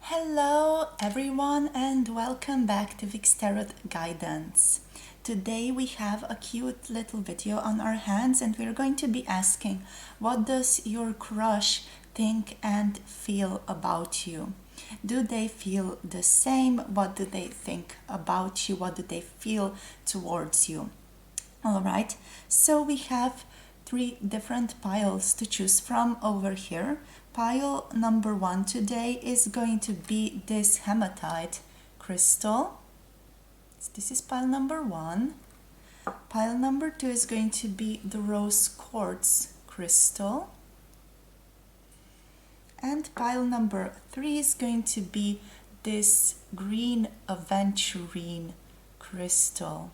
Hello everyone and welcome back to Vix Tarot Guidance. Today we have a cute little video on our hands and we're going to be asking, what does your crush think and feel about you? Do they feel the same? What do they think about you? What do they feel towards you? Alright, so we have three different piles to choose from over here. Pile number 1 today is going to be this hematite crystal. This is pile number 1. Pile number 2 is going to be the rose quartz crystal. And pile number 3 is going to be this green aventurine crystal.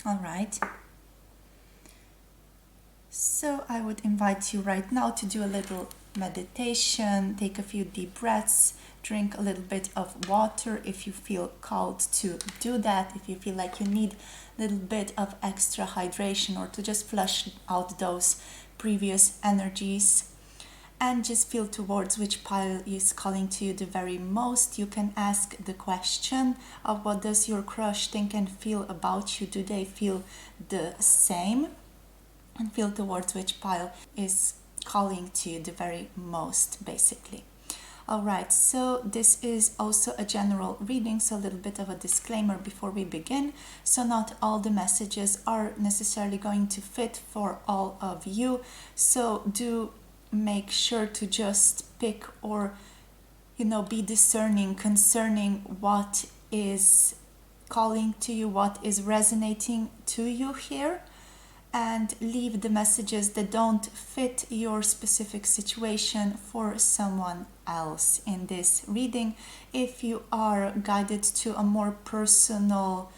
Alright. So I would invite you right now to do a little meditation, take a few deep breaths, drink a little bit of water if you feel called to do that, if you feel like you need a little bit of extra hydration or to just flush out those previous energies. And just feel towards which pile is calling to you the very most. You can ask the question of what does your crush think and feel about you? Do they feel the same? And feel towards which pile is calling to you the very most, basically. Alright, so this is also a general reading, so a little bit of a disclaimer before we begin. So not all the messages are necessarily going to fit for all of you. So do make sure to just pick or, be discerning concerning what is calling to you, what is resonating to you here. And leave the messages that don't fit your specific situation for someone else in this reading. If you are guided to a more personal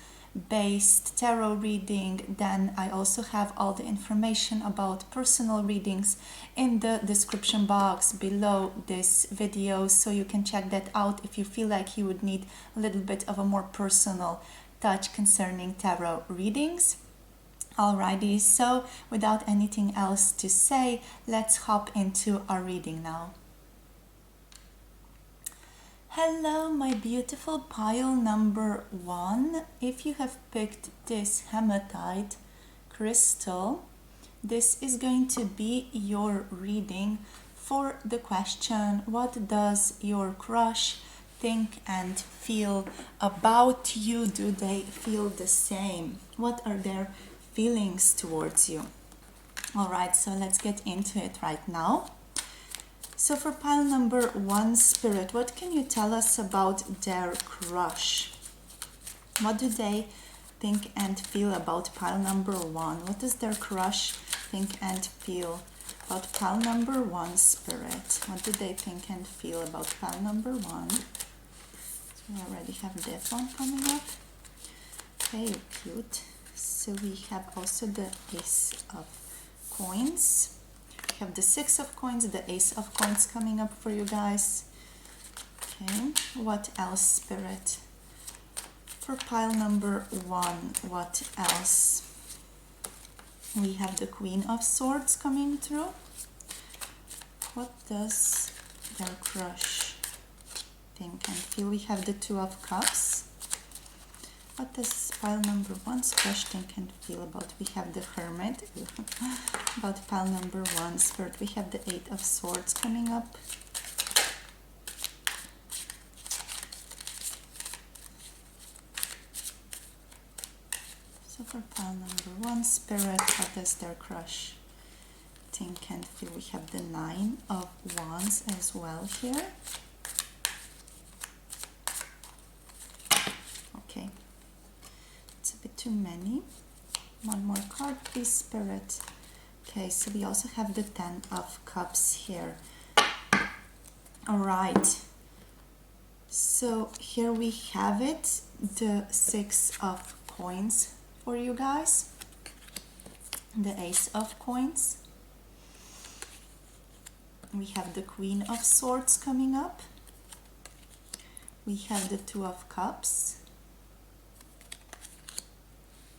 based tarot reading, then I also have all the information about personal readings in the description box below this video, so you can check that out if you feel like you would need a little bit of a more personal touch concerning tarot readings. Alrighty, so without anything else to say, let's hop into our reading now. Hello, my beautiful pile number 1. If you have picked this hematite crystal, this is going to be your reading for the question, what does your crush think and feel about you? Do they feel the same? What are their feelings towards you? Alright, so let's get into it right now. So for pile number 1, Spirit, what can you tell us about their crush? What do they think and feel about pile number 1? What does their crush think and feel about pile number 1, Spirit? What do they think and feel about pile number 1? So we already have this one coming up. Okay, cute. So we have also the Ace of Coins. We have the 6 of Coins, the Ace of Coins coming up for you guys. Okay, what else, Spirit? For pile number 1, what else? We have the Queen of Swords coming through. What does their crush think and feel? We have the 2 of Cups. What does pile number 1's crush think and feel about? We have the Hermit. About pile number 1, Spirit, we have the 8 of Swords coming up. So for pile number 1, Spirit, what does their crush think and feel? We have the 9 of Wands as well here. Okay. It's a bit too many. One more card, please, Spirit. Okay, so we also have the 10 of Cups here. Alright. So here we have it, the 6 of Coins for you guys. The Ace of Coins. We have the Queen of Swords coming up. We have the 2 of Cups.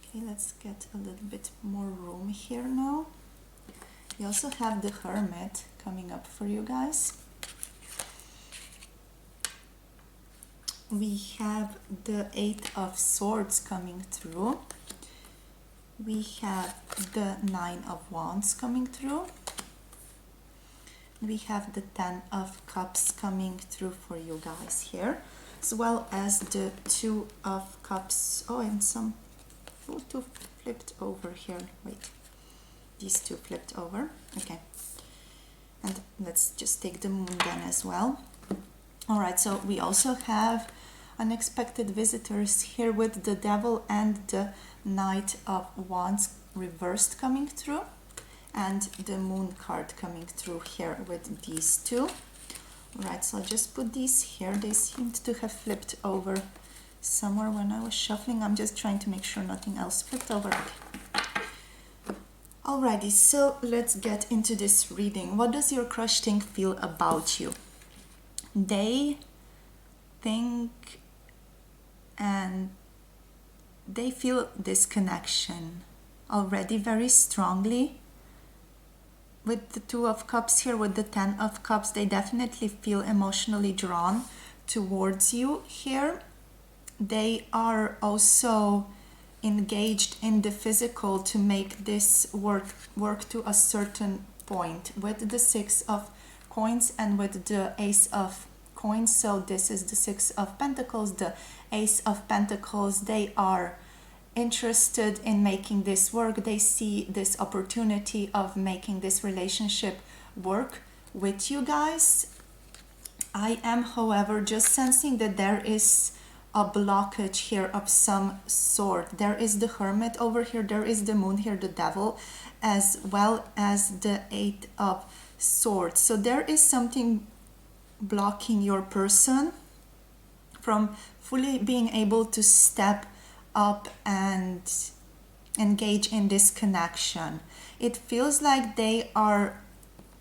Okay, let's get a little bit more room here now. We also have the Hermit coming up for you guys. We have the Eight of Swords coming through. We have the Nine of Wands coming through. We have the Ten of Cups coming through for you guys here, as well as the Two of Cups. Oh, and some two flipped over here. Wait, these two flipped over. Okay, and let's just take the Moon then as well. All right, so we also have unexpected visitors here with the Devil and the Knight of Wands reversed coming through, and the Moon card coming through here with these two. All right, so I'll just put these here. They seemed to have flipped over somewhere when I was shuffling. I'm just trying to make sure nothing else flipped over. Alrighty, so let's get into this reading. What does your crush think, feel about you? They think and they feel this connection already very strongly. With the Two of Cups here, with the Ten of Cups, they definitely feel emotionally drawn towards you here. They are also engaged in the physical to make this work to a certain point with the Six of Coins and with the Ace of Coins. So this is the Six of Pentacles, the Ace of Pentacles. They are interested in making this work. They see this opportunity of making this relationship work with you guys. I am, however, just sensing that there is a blockage here of some sort. There is the Hermit over here, there is the Moon here, the Devil, as well as the Eight of Swords. So there is something blocking your person from fully being able to step up and engage in this connection. It feels like they are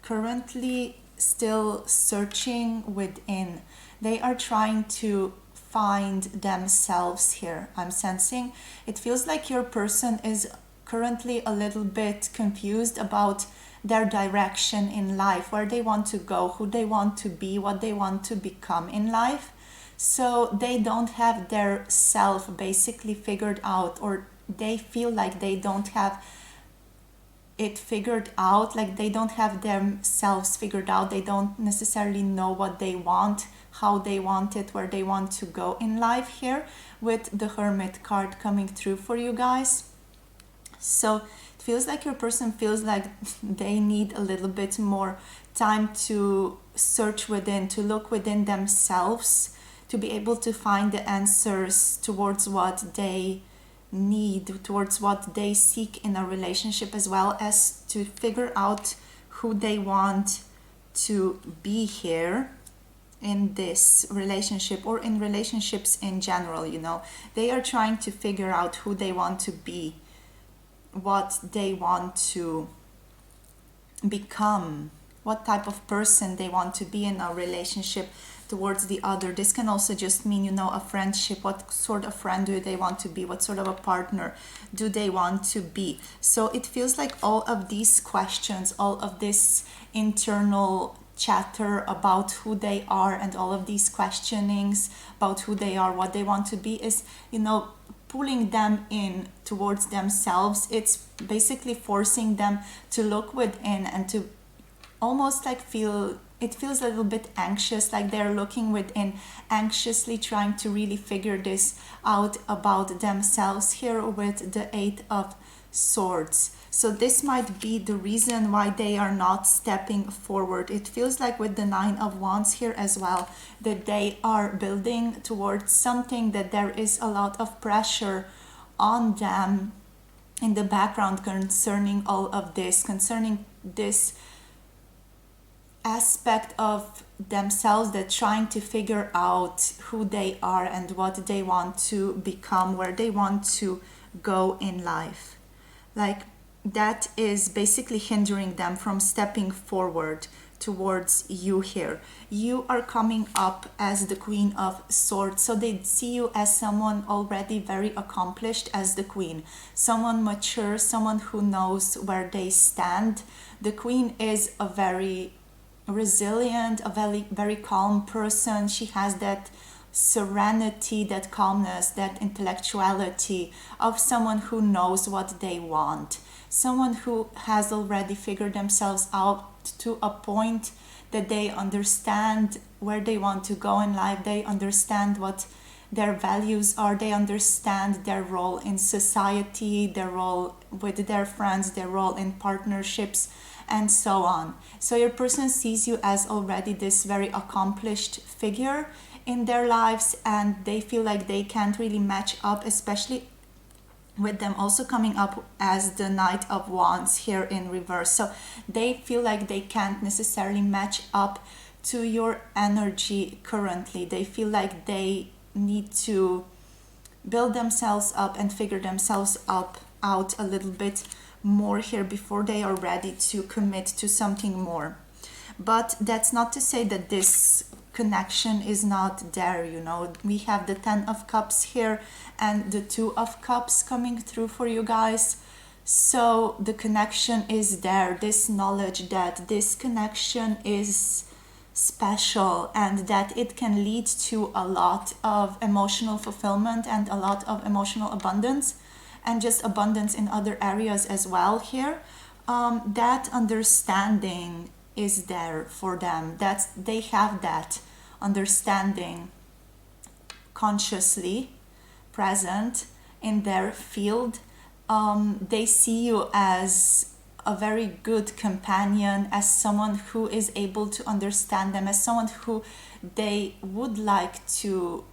currently still searching within. They are trying to find themselves here. I'm sensing it feels like your person is currently a little bit confused about their direction in life, where they want to go, who they want to be, what they want to become in life. So they don't have their self basically figured out, or they feel like they don't have it figured out, like they don't have themselves figured out. They don't necessarily know what they want, how they want it, where they want to go in life here, with the Hermit card coming through for you guys. So it feels like your person feels like they need a little bit more time to search within, to look within themselves, to be able to find the answers towards what they need, towards what they seek in a relationship, as well as to figure out who they want to be here in this relationship, or in relationships in general. You know, they are trying to figure out who they want to be, what they want to become, what type of person they want to be in a relationship towards the other. This can also just mean, you know, a friendship. What sort of friend do they want to be? What sort of a partner do they want to be? So it feels like all of these questions, all of this internal chatter about who they are, and all of these questionings about who they are, what they want to be, is, you know, pulling them in towards themselves. It's basically forcing them to look within and to almost like it feels a little bit anxious, like they're looking within anxiously, trying to really figure this out about themselves here with the Eight of Swords. So this might be the reason why they are not stepping forward. It feels like with the Nine of Wands here as well, that they are building towards something, that there is a lot of pressure on them in the background concerning all of this, concerning this aspect of themselves, that trying to figure out who they are and what they want to become, where they want to go in life. Like, that is basically hindering them from stepping forward towards you here. You are coming up as the Queen of Swords, so they see you as someone already very accomplished as the Queen, someone mature, someone who knows where they stand. The Queen is a very resilient, a very calm person. She has that serenity, that calmness, that intellectuality of someone who knows what they want, someone who has already figured themselves out to a point that they understand where they want to go in life, they understand what their values are, they understand their role in society, their role with their friends, their role in partnerships, and so on. So your person sees you as already this very accomplished figure in their lives, and they feel like they can't really match up, especially with them also coming up as the Knight of Wands here in reverse. So they feel like they can't necessarily match up to your energy currently. They feel like they need to build themselves up and figure themselves up out a little bit more here before they are ready to commit to something more. But that's not to say that this connection is not there. You know, we have the 10 of Cups here and the 2 of Cups coming through for you guys. So the connection is there, this knowledge that this connection is special and that it can lead to a lot of emotional fulfillment and a lot of emotional abundance, and just abundance in other areas as well here. That understanding is there for them. That's, they have that understanding consciously present in their field. They see you as a very good companion, as someone who is able to understand them, as someone who they would like to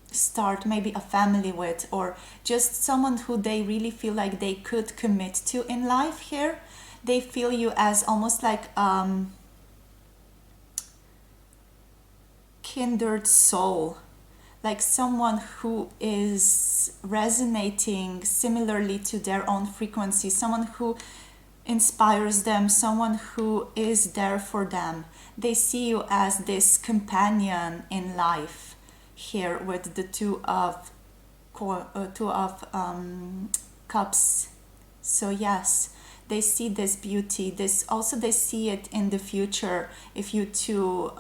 start maybe a family with, or just someone who they really feel like they could commit to in life here. They feel you as almost like kindred soul, like someone who is resonating similarly to their own frequency, someone who inspires them, someone who is there for them. They see you as this companion in life here with the two of cups. So yes, they see this beauty. This also, they see it in the future if you two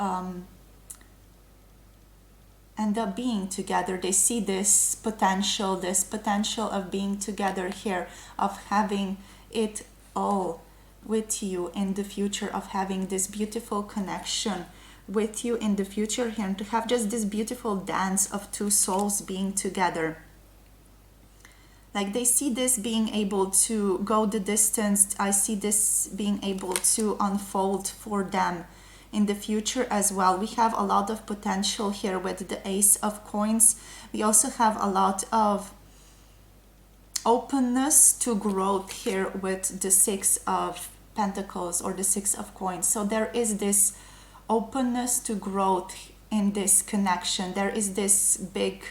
end up being together. They see this potential of being together here, of having it all with you in the future, of having this beautiful connection with you in the future here, and to have just this beautiful dance of two souls being together. Like they see this being able to go the distance. I see this being able to unfold for them in the future as well. We have a lot of potential here with the Ace of Coins. We also have a lot of openness to growth here with the 6 of Pentacles or the 6 of Coins. So there is this openness to growth in this connection. There is this big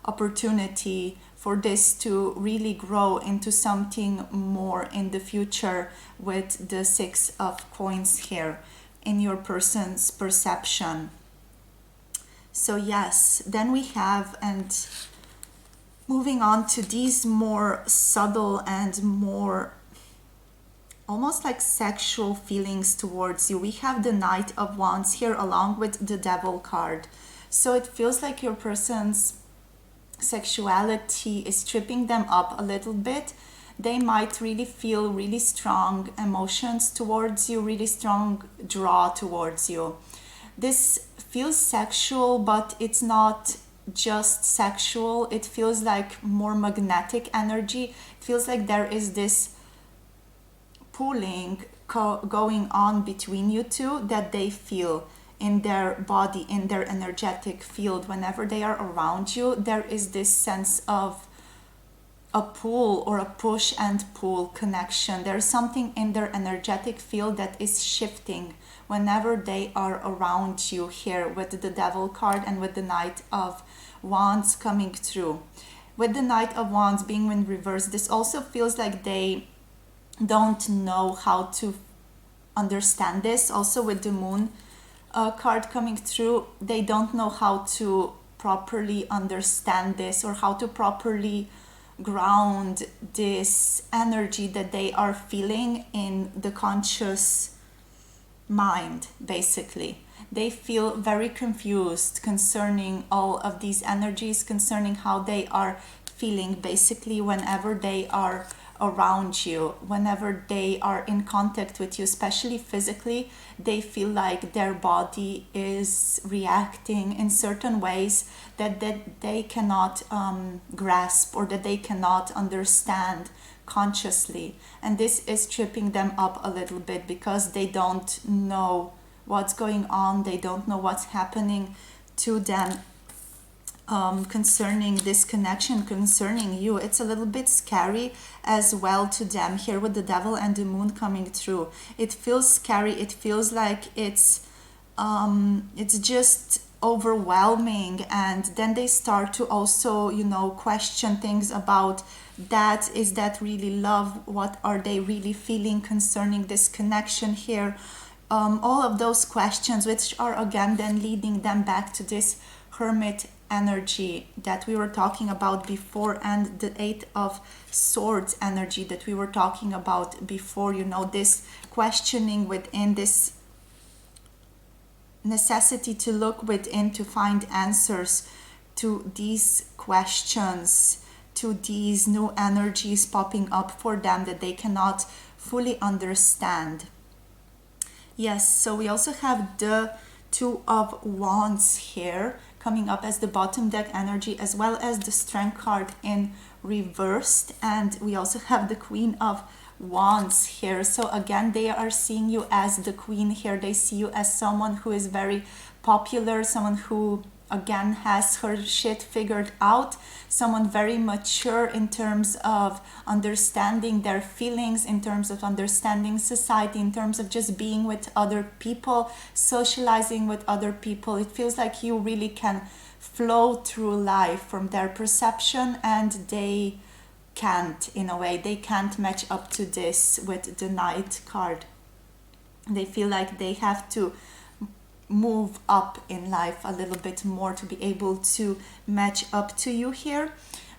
opportunity for this to really grow into something more in the future with the 6 of Coins here in your person's perception. So yes, then we have, and moving on to these more subtle and more almost like sexual feelings towards you, we have the Knight of Wands here along with the Devil card. So it feels like your person's sexuality is tripping them up a little bit. They might really feel really strong emotions towards you, really strong draw towards you. This feels sexual, but it's not just sexual. It feels like more magnetic energy. It feels like there is this pulling going on between you two that they feel in their body, in their energetic field. Whenever they are around you, there is this sense of a pull or a push and pull connection. There's something in their energetic field that is shifting whenever they are around you here with the Devil card and with the Knight of Wands coming through. With the Knight of Wands being in reverse, this also feels like they don't know how to understand this. Also with the Moon card coming through, they don't know how to properly understand this or how to properly ground this energy that they are feeling in the conscious mind. Basically, They feel very confused concerning all of these energies, concerning how they are feeling basically whenever they are around you, whenever they are in contact with you, especially physically. They feel like their body is reacting in certain ways that they cannot grasp, or that they cannot understand consciously. And this is tripping them up a little bit, because they don't know what's going on, they don't know what's happening to them concerning this connection, concerning you. It's a little bit scary as well to them here with the devil and the moon coming through. It feels scary. It feels like it's just overwhelming, and then they start to also, you know, question things about that. Is that really love? What are they really feeling concerning this connection here? All of those questions, which are again then leading them back to this Hermit energy that we were talking about before, and the Eight of Swords energy that we were talking about before. You know, this questioning within, this necessity to look within to find answers to these questions, to these new energies popping up for them that they cannot fully understand. Yes, so we also have the Two of Wands here coming up as the bottom deck energy, as well as the Strength card in reversed, and we also have the Queen of Wands here. So again, they are seeing you as the queen here. They see you as someone who is very popular, someone who again has her shit figured out, someone very mature in terms of understanding their feelings, in terms of understanding society, in terms of just being with other people, socializing with other people. It feels like you really can flow through life from their perception, and they can't, in a way, they can't match up to this with the Knight card. They feel like they have to move up in life a little bit more to be able to match up to you here.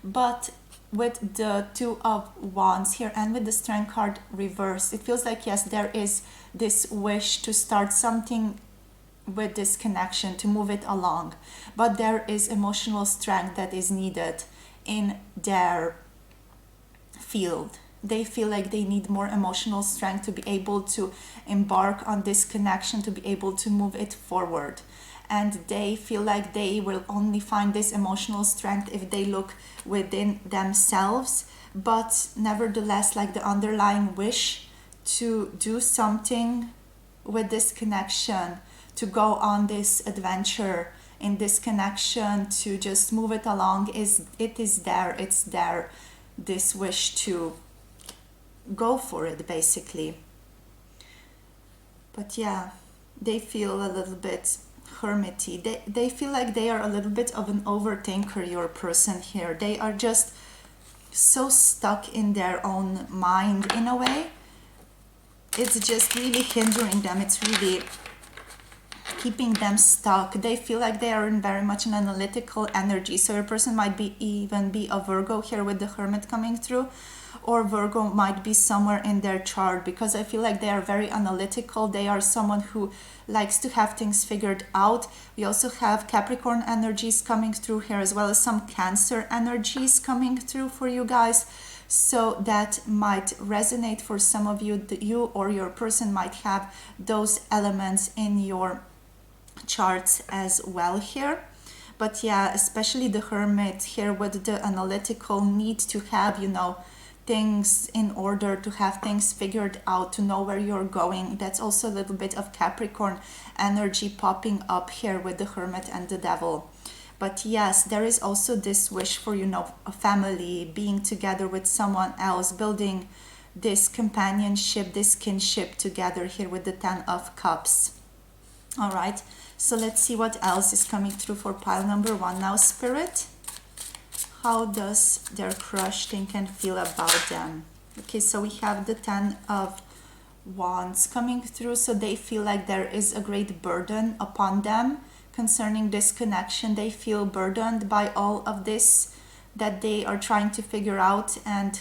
But with the Two of Wands here and with the Strength card reversed, it feels like, yes, there is this wish to start something with this connection, to move it along, but there is emotional strength that is needed in their field. They feel like they need more emotional strength to be able to embark on this connection, to be able to move it forward. And they feel like they will only find this emotional strength if they look within themselves. But nevertheless, like the underlying wish to do something with this connection, to go on this adventure in this connection, to just move it along, is there. It's there, this wish to go for it basically. But yeah, they feel a little bit hermity. They feel like they are a little bit of an overthinker, your person here. They are just so stuck in their own mind in a way. It's just really hindering them. It's really keeping them stuck. They feel like they are in very much an analytical energy. So your person might be even be a Virgo here with the Hermit coming through, or Virgo might be somewhere in their chart, because I feel like they are very analytical. They are someone who likes to have things figured out. We also have Capricorn energies coming through here, as well as some Cancer energies coming through for you guys. So that might resonate for some of you. You or your person might have those elements in your charts as well here. But yeah, especially the Hermit here with the analytical need to have, you know, things in order, to have things figured out, to know where you're going. That's also a little bit of Capricorn energy popping up here with the Hermit and the Devil. But yes, there is also this wish for, you know, a family, being together with someone else, building this companionship, this kinship together here with the Ten of Cups. All right, so let's see what else is coming through for pile number one now, Spirit. How does their crush think and feel about them? Okay, so we have the Ten of Wands coming through. So they feel like there is a great burden upon them concerning this connection. They feel burdened by all of this that they are trying to figure out, and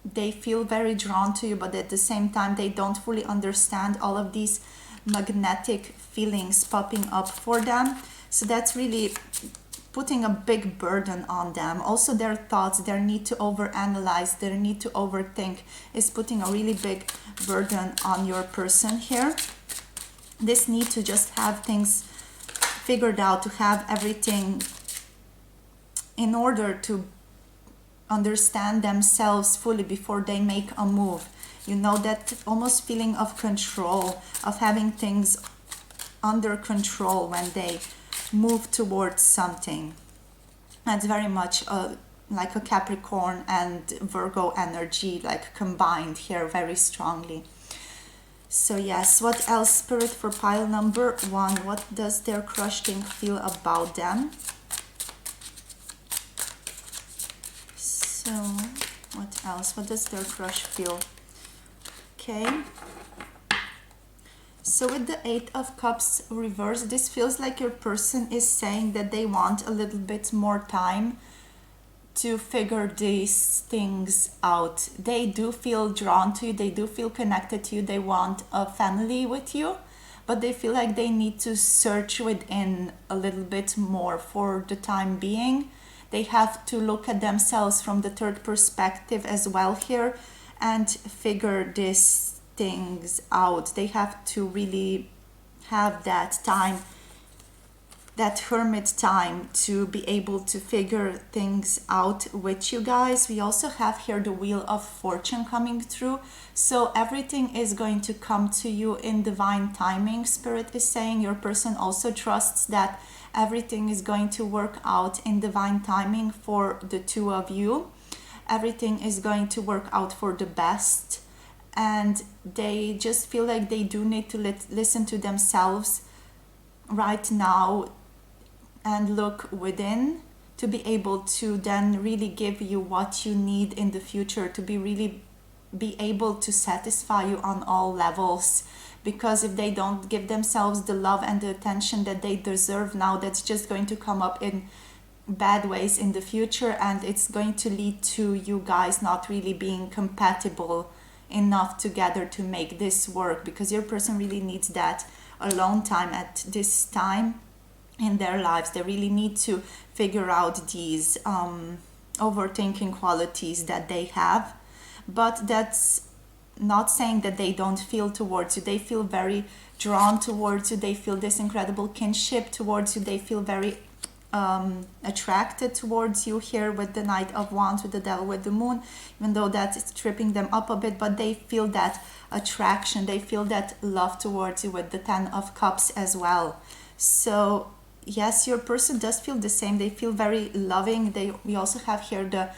they feel very drawn to you, but at the same time they don't fully understand all of these magnetic feelings popping up for them. So that's really putting a big burden on them. Also their thoughts, their need to overanalyze, their need to overthink is putting a really big burden on your person here. This need to just have things figured out, to have everything in order to understand themselves fully before they make a move. You know, that almost feeling of control, of having things under control when they move towards something. That's very much like a Capricorn and Virgo energy, like combined here very strongly. So yes, what else, Spirit, for pile number 1? What does their crush think feel about them? So what else? What does their crush feel? Okay. So with the Eight of Cups reversed, this feels like your person is saying that they want a little bit more time to figure these things out. They do feel drawn to you, they do feel connected to you, they want a family with you, but they feel like they need to search within a little bit more for the time being. They have to look at themselves from the third perspective as well here and figure these things out. They have to really have that time, that hermit time, to be able to figure things out with you guys. We also have here the Wheel of Fortune coming through. So everything is going to come to you in divine timing. Spirit is saying your person also trusts that everything is going to work out in divine timing for the two of you. Everything is going to work out for the best. And they just feel like they do need to listen to themselves right now and look within to be able to then really give you what you need in the future, to be able to satisfy you on all levels. Because if they don't give themselves the love and the attention that they deserve now, that's just going to come up in bad ways in the future, and it's going to lead to you guys not really being compatible enough together to make this work, because your person really needs that alone time at this time in their lives. They really need to figure out these overthinking qualities that they have. But that's not saying that they don't feel towards you. They feel very drawn towards you. They feel this incredible kinship towards you. They feel very attracted towards you here with the Knight of Wands, with the Devil, with the Moon, even though that is tripping them up a bit, but they feel that attraction, they feel that love towards you with the Ten of Cups as well. So yes, your person does feel the same. They feel very loving. We also have here the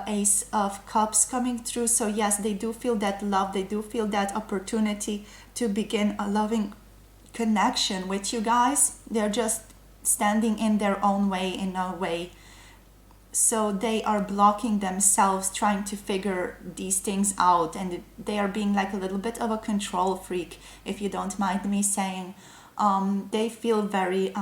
Ace of Cups coming through. So yes, they do feel that love. They do feel that opportunity to begin a loving connection with you guys. They're just standing in their own way, in a way. So they are blocking themselves, trying to figure these things out, and they are being like a little bit of a control freak, if you don't mind me saying. They feel very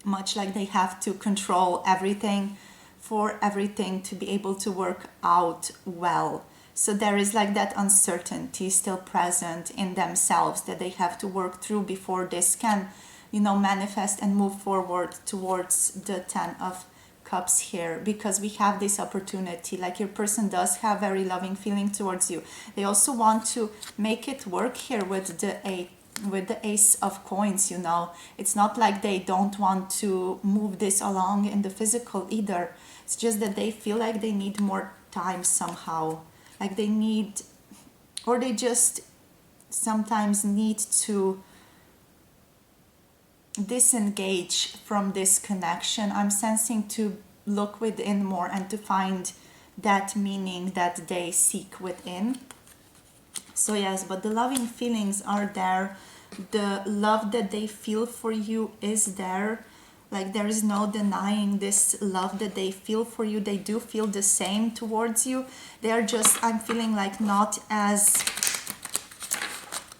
much like they have to control everything for everything to be able to work out well. So there is like that uncertainty still present in themselves that they have to work through before this can, manifest and move forward towards the Ten of Cups here, because we have this opportunity. Like your person does have very loving feeling towards you. They also want to make it work here with the Ace of Coins. It's not like they don't want to move this along in the physical either. It's just that they feel like they need more time somehow. Like they need, or they just sometimes need to disengage from this connection. I'm sensing to look within more and to find that meaning that they seek within. So yes, but the loving feelings are there. The love that they feel for you is there. Like there is no denying this love that they feel for you. They do feel the same towards you. They are just, I'm feeling like, not as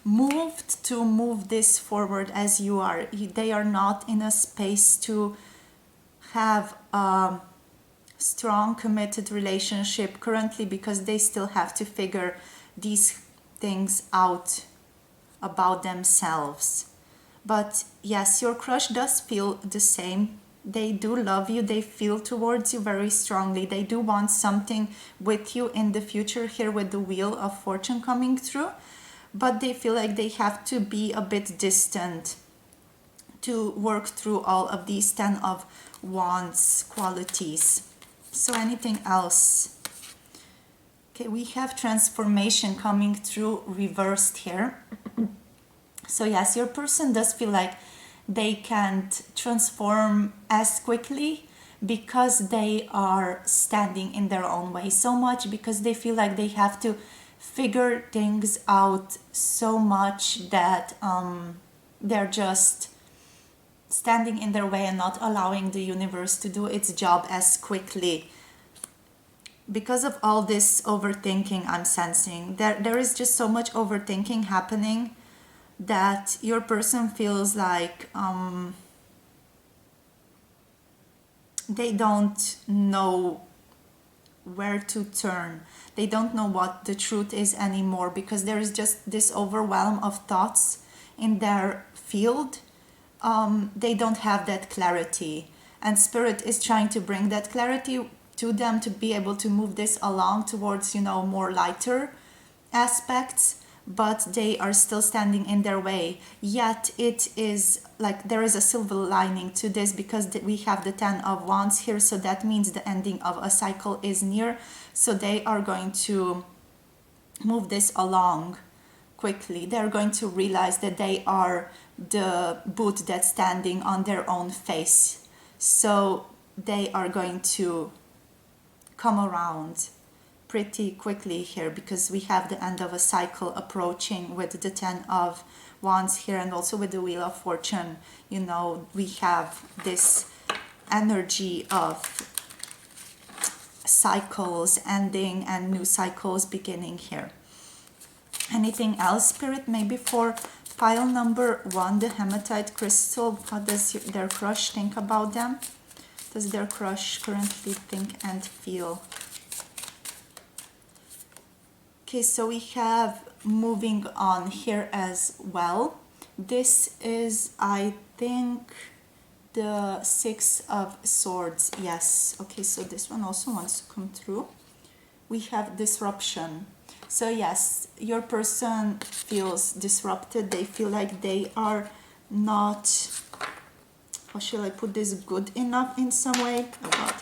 moved to move this forward as you are. They are not in a space to have a strong committed relationship currently, because they still have to figure these things out about themselves. But yes, your crush does feel the same. They do love you. They feel towards you very strongly. They do want something with you in the future here with the Wheel of Fortune coming through. But they feel like they have to be a bit distant to work through all of these Ten of Wands qualities. So anything else? Okay, we have transformation coming through reversed here. So yes, your person does feel like they can't transform as quickly because they are standing in their own way so much, because they feel like they have to figure things out so much that they're just standing in their way and not allowing the universe to do its job as quickly. Because of all this overthinking I'm sensing, there is just so much overthinking happening that your person feels like they don't know where to turn. They don't know what the truth is anymore, because there is just this overwhelm of thoughts in their field. They don't have that clarity, and Spirit is trying to bring that clarity to them to be able to move this along towards, more lighter aspects, but they are still standing in their way. Yet it is like there is a silver lining to this, because we have the Ten of Wands here, so that means the ending of a cycle is near. So they are going to move this along quickly. They're going to realize that they are the boot that's standing on their own face. So they are going to come around pretty quickly here, because we have the end of a cycle approaching with the Ten of Wands here, and also with the Wheel of Fortune. We have this energy of cycles ending and new cycles beginning here. Anything else, Spirit? Maybe for pile number 1, the Hematite crystal. What does their crush think about them? Does their crush currently think and feel? Okay, so we have moving on here as well. This is, I think, the Six of Swords. Yes. Okay, so this one also wants to come through. We have disruption. So yes, your person feels disrupted. They feel like they are not, how shall I put this, good enough in some way. Oh God,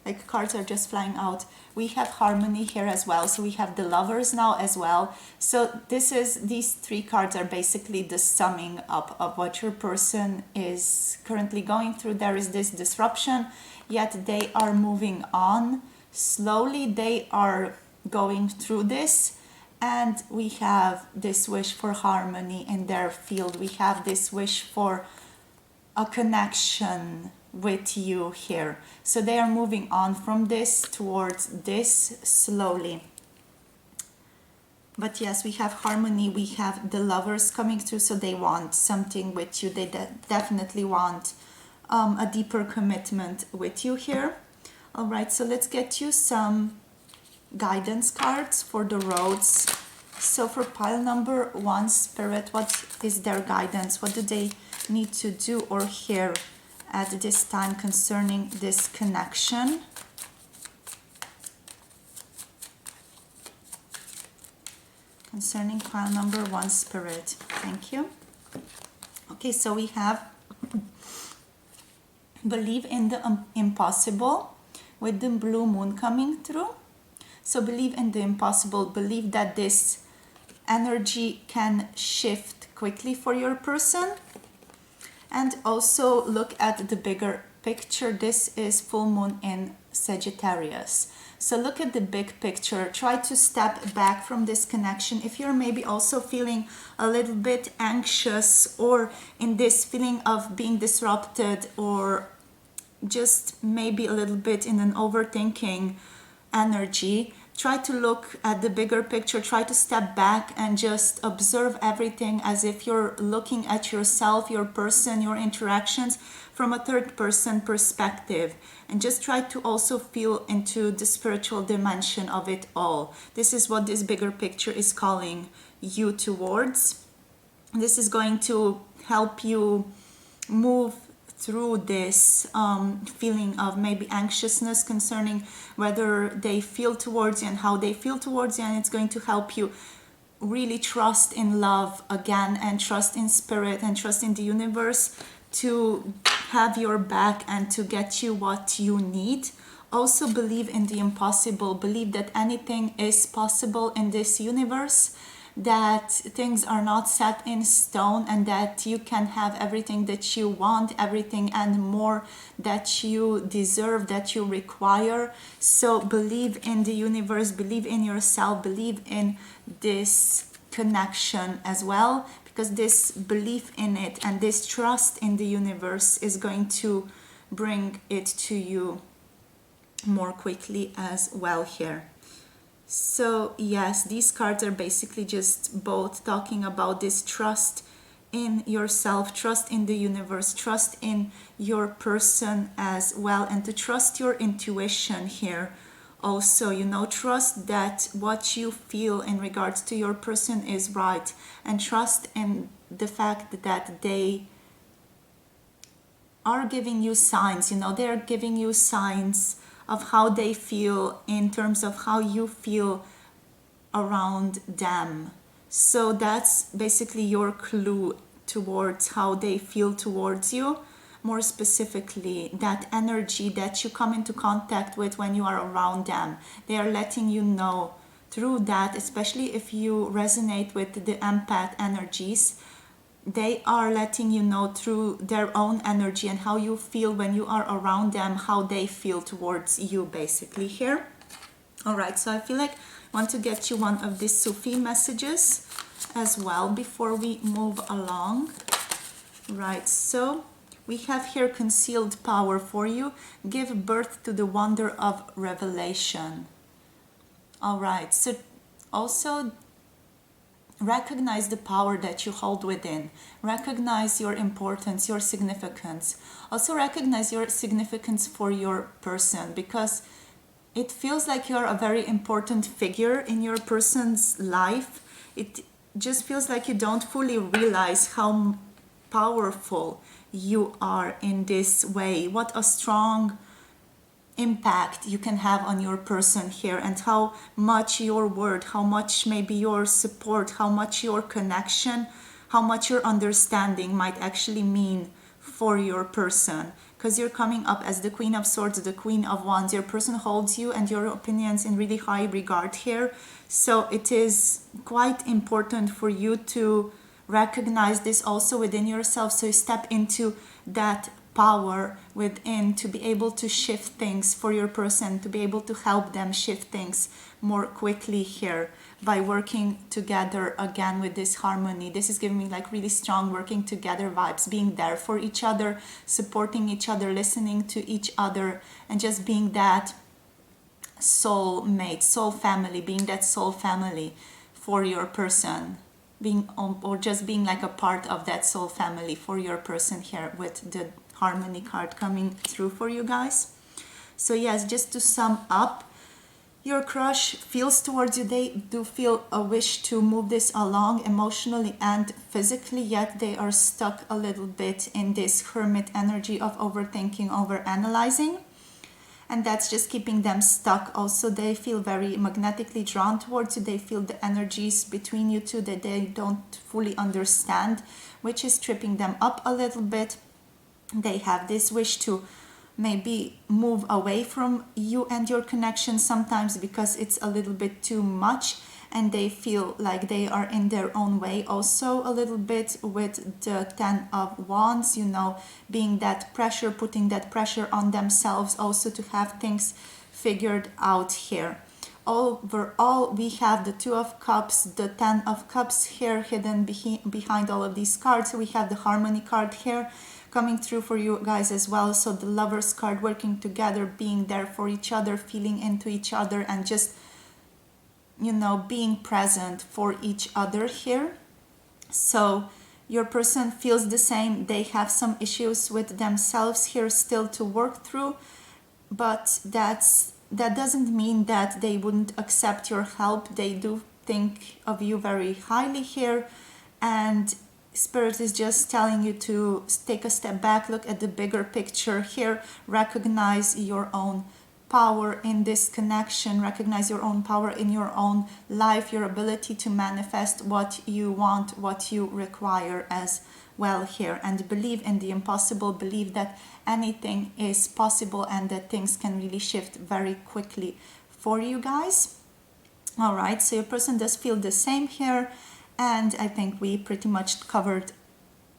like cards are just flying out. We have harmony here as well. So we have the Lovers now as well. So these 3 cards are basically the summing up of what your person is currently going through. There is this disruption, yet they are moving on slowly. They are going through this, and we have this wish for harmony in their field. We have this wish for a connection with you here. So they are moving on from this towards this slowly. But yes, we have harmony. We have the Lovers coming through, so they want something with you. They definitely want a deeper commitment with you here. All right, so let's get you some guidance cards for the roads. So for pile number 1, Spirit, what is their guidance? What do they need to do or hear at this time concerning this connection? Concerning pile number 1, Spirit. Thank you. Okay, so we have believe in the impossible with the blue moon coming through. So believe in the impossible. Believe that this energy can shift quickly for your person. And also look at the bigger picture. This is full moon in Sagittarius. So look at the big picture. Try to step back from this connection. If you're maybe also feeling a little bit anxious, or in this feeling of being disrupted, or just maybe a little bit in an overthinking energy, try to look at the bigger picture. Try to step back and just observe everything as if you're looking at yourself, your person, your interactions from a third person perspective. And just try to also feel into the spiritual dimension of it all. This is what this bigger picture is calling you towards. This is going to help you move through this feeling of maybe anxiousness concerning whether they feel towards you and how they feel towards you, and it's going to help you really trust in love again, and trust in spirit, and trust in the universe to have your back and to get you what you need. Also believe in the impossible, believe that anything is possible in this universe, that things are not set in stone, and that you can have everything that you want, everything and more that you deserve, that you require. So believe in the universe, believe in yourself, believe in this connection as well, because this belief in it and this trust in the universe is going to bring it to you more quickly as well here. So yes, these cards are basically just both talking about this trust in yourself, trust in the universe, trust in your person as well, and to trust your intuition here also, trust that what you feel in regards to your person is right, and trust in the fact that they are giving you signs, they're giving you signs of how they feel in terms of how you feel around them. So that's basically your clue towards how they feel towards you. More specifically, that energy that you come into contact with when you are around them, they are letting you know through that, especially if you resonate with the empath energies, they are letting you know through their own energy and how you feel when you are around them, how they feel towards you basically here. All right, so I feel like I want to get you one of these Sufi messages as well before we move along. Right, so we have here concealed power for you. Give birth to the wonder of revelation. All right, so also recognize the power that you hold within. Recognize your importance, your significance. Also recognize your significance for your person, because it feels like you're a very important figure in your person's life. It just feels like you don't fully realize how powerful you are in this way. What a strong impact you can have on your person here, and how much your word, how much maybe your support, how much your connection, how much your understanding might actually mean for your person. Because you're coming up as the Queen of Swords, the Queen of Wands. Your person holds you and your opinions in really high regard here. So it is quite important for you to recognize this also within yourself, so you step into that power within to be able to shift things for your person, to be able to help them shift things more quickly here by working together again with this harmony. This is giving me like really strong working together vibes, being there for each other, supporting each other, listening to each other, and just being that soul mate, soul family, being that soul family for your person, being or just being like a part of that soul family for your person here with the harmony card coming through for you guys. So yes, just to sum up, your crush feels towards you. They do feel a wish to move this along emotionally and physically, yet they are stuck a little bit in this hermit energy of overthinking, over analyzing, and that's just keeping them stuck. Also, they feel very magnetically drawn towards you. They feel the energies between you two that they don't fully understand, which is tripping them up a little bit. They have this wish to maybe move away from you and your connection sometimes because it's a little bit too much, and they feel like they are in their own way also a little bit with the Ten of Wands, being that pressure, putting that pressure on themselves also to have things figured out here. Overall, we have the Two of Cups, the Ten of Cups here hidden behind all of these cards. We have the Harmony card here coming through for you guys as well. So the Lovers card, working together, being there for each other, feeling into each other, and just being present for each other here. So your person feels the same. They have some issues with themselves here still to work through, but that doesn't mean that they wouldn't accept your help. They do think of you very highly here, and Spirit is just telling you to take a step back, look at the bigger picture here, recognize your own power in this connection, recognize your own power in your own life, your ability to manifest what you want, what you require as well here, and believe in the impossible, believe that anything is possible and that things can really shift very quickly for you guys. All right, so your person does feel the same here, and I think we pretty much covered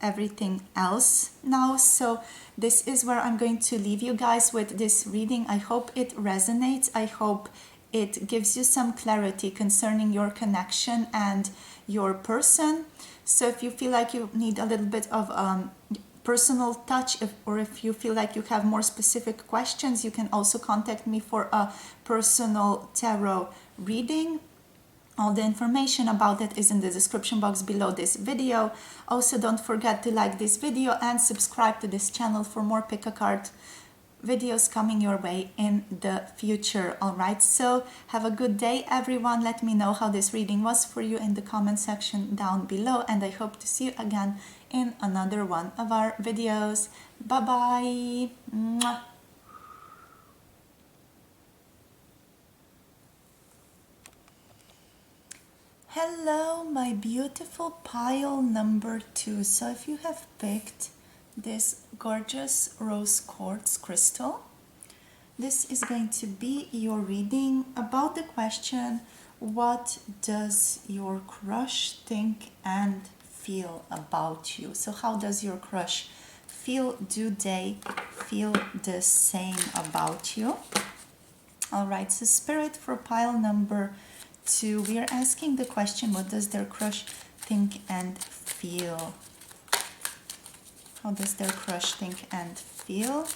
everything else now. So this is where I'm going to leave you guys with this reading. I hope it resonates. I hope it gives you some clarity concerning your connection and your person. So if you feel like you need a little bit of personal touch, or if you feel like you have more specific questions, you can also contact me for a personal tarot reading. All the information about it is in the description box below this video. Also, don't forget to like this video and subscribe to this channel for more pick a card videos coming your way in the future. All right, so have a good day, everyone. Let me know how this reading was for you in the comment section down below, and I hope to see you again in another one of our videos. Bye bye. Mwah. Hello, my beautiful pile number 2. So if you have picked this gorgeous rose quartz crystal, this is going to be your reading about the question, what does your crush think and feel about you? So how does your crush feel? Do they feel the same about you? All right, so Spirit, for pile number 2, we are asking the question, what does their crush think and feel? How does their crush think and feel?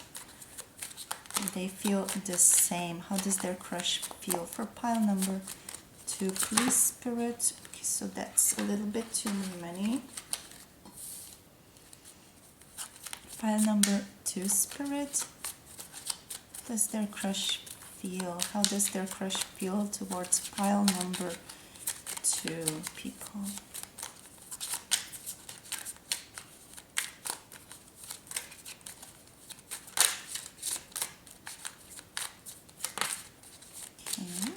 Do they feel the same? How does their crush feel? For pile number 2, please, Spirit. Okay, so that's a little bit too many. Pile number 2, Spirit. Does their crush feel? How does their crush feel towards pile number 2, people? Okay.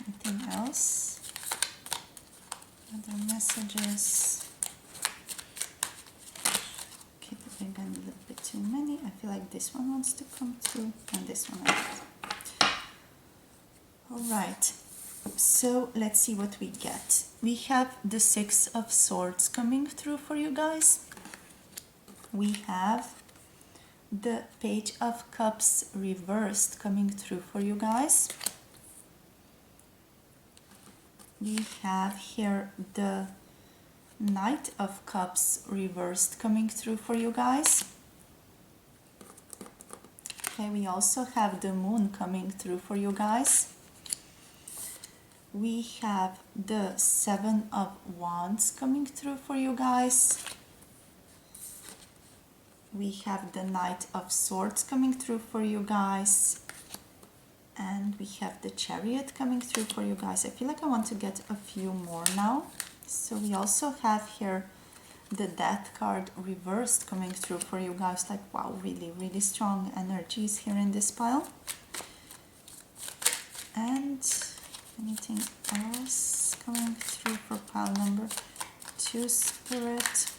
Anything else? Other messages? Okay, maybe a little bit too many. I feel like this one wants to come through, and this one wants. All right, so let's see what we get. We have the 6 of Swords coming through for you guys. We have the Page of Cups reversed coming through for you guys. We have here the Knight of Cups reversed coming through for you guys. Okay, we also have the Moon coming through for you guys. We have the 7 of Wands coming through for you guys. We have the Knight of Swords coming through for you guys. And we have the Chariot coming through for you guys. I feel like I want to get a few more now. So we also have here the Death card reversed coming through for you guys. Like, wow, really, really strong energies here in this pile. And anything else coming through for pile number 2, Spirit?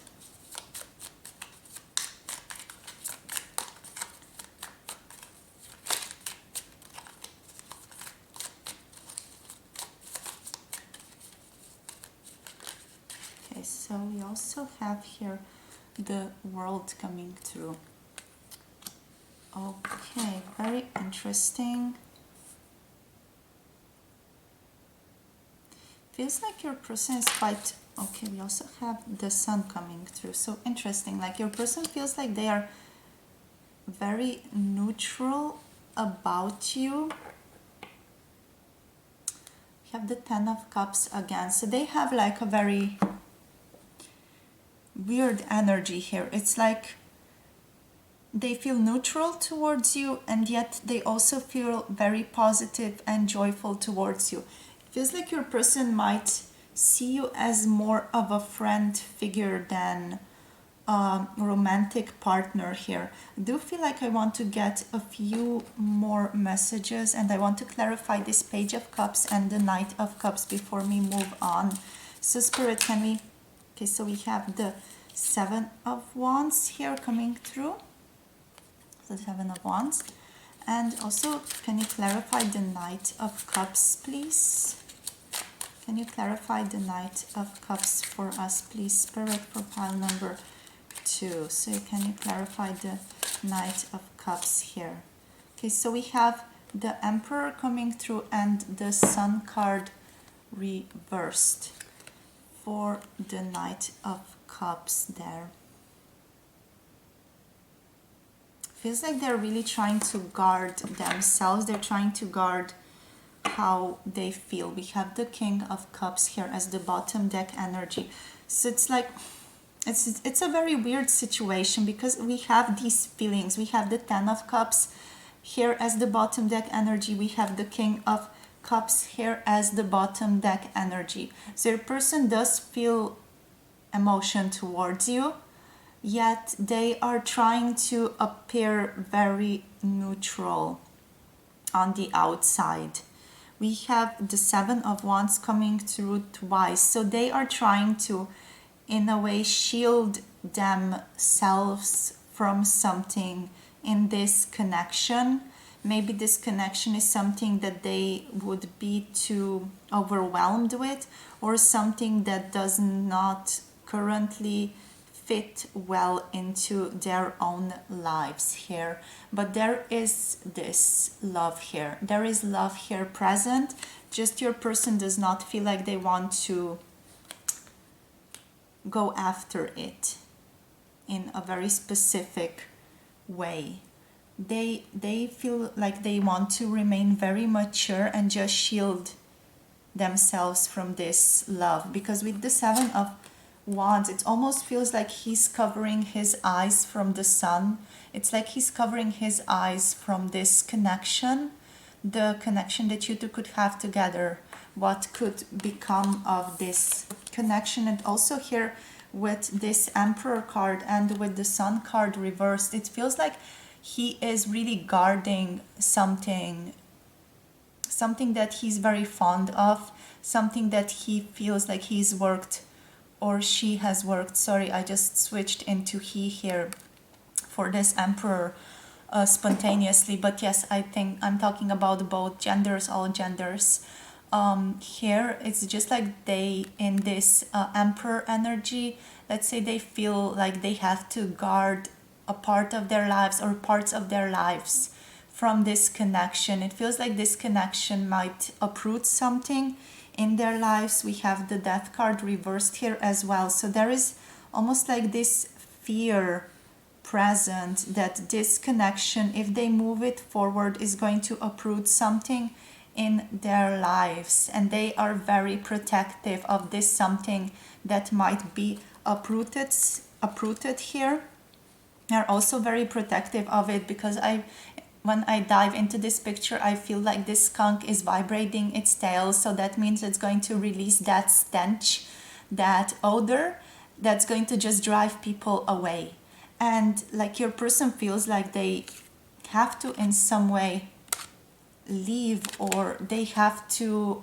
Okay, so we also have here the World coming through. Okay, very interesting. Feels like your person is quite... Okay, we also have the Sun coming through. So interesting, like your person feels like they are very neutral about you. We have the 10 of Cups again. So they have like a very weird energy here. It's like they feel neutral towards you, and yet they also feel very positive and joyful towards you. It feels like your person might see you as more of a friend figure than a romantic partner here. I do feel like I want to get a few more messages, and I want to clarify this Page of Cups and the Knight of Cups before we move on. So Spirit, can we... Okay, so we have the Seven of Wands here coming through. The Seven of Wands. And also, can you clarify the Knight of Cups, please? Can you clarify the Knight of Cups for us, please, Spirit, for pile number 2? So can you clarify the Knight of Cups here? Okay, so we have the Emperor coming through and the Sun card reversed for the Knight of Cups there. Feels like they're really trying to guard themselves. They're trying to guard how they feel. We have the King of Cups here as the bottom deck energy. So it's like it's a very weird situation because we have these feelings. We have the Ten of Cups here as the bottom deck energy. We have the King of Cups here as the bottom deck energy. So your person does feel emotion towards you, yet they are trying to appear very neutral on the outside. We have the Seven of Wands coming through twice. So they are trying to, in a way, shield themselves from something in this connection. Maybe this connection is something that they would be too overwhelmed with, or something that does not currently fit well into their own lives here. But there is this love here. There is love here present. Just your person does not feel like they want to go after it in a very specific way. They feel like they want to remain very mature and just shield themselves from this love. Because with the Seven of Wands, it almost feels like he's covering his eyes from the sun. It's like he's covering his eyes from this connection, the connection that you two could have together, what could become of this connection. And also here with this Emperor card and with the Sun card reversed, it feels like he is really guarding something that he's very fond of, something that he feels like he's worked, or she has worked, sorry, I just switched into he here for this Emperor spontaneously. But yes, I think I'm talking about both genders, all genders. Here, it's just like they, in this Emperor energy, let's say they feel like they have to guard a part of their lives or parts of their lives from this connection. It feels like this connection might uproot something in their lives. We have the Death card reversed here as well. So there is almost like this fear present that this connection, if they move it forward, is going to uproot something in their lives. And they are very protective of this something that might be uprooted here. They're also very protective of it because when I dive into this picture, I feel like this skunk is vibrating its tail. So that means it's going to release that stench, that odor, that's going to just drive people away. And like your person feels like they have to in some way leave, or they have to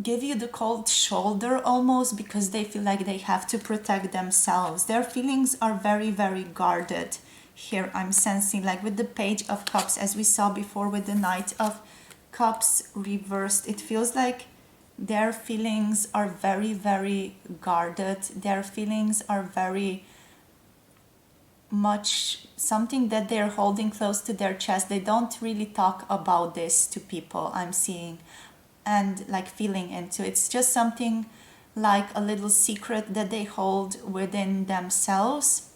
give you the cold shoulder almost, because they feel like they have to protect themselves. Their feelings are very, very guarded. Here I'm sensing, like with the Page of Cups, as we saw before with the Knight of Cups reversed, it feels like their feelings are very, very guarded. Their feelings are very much something that they're holding close to their chest. They don't really talk about this to people, I'm seeing, and like feeling into. It's just something like a little secret that they hold within themselves,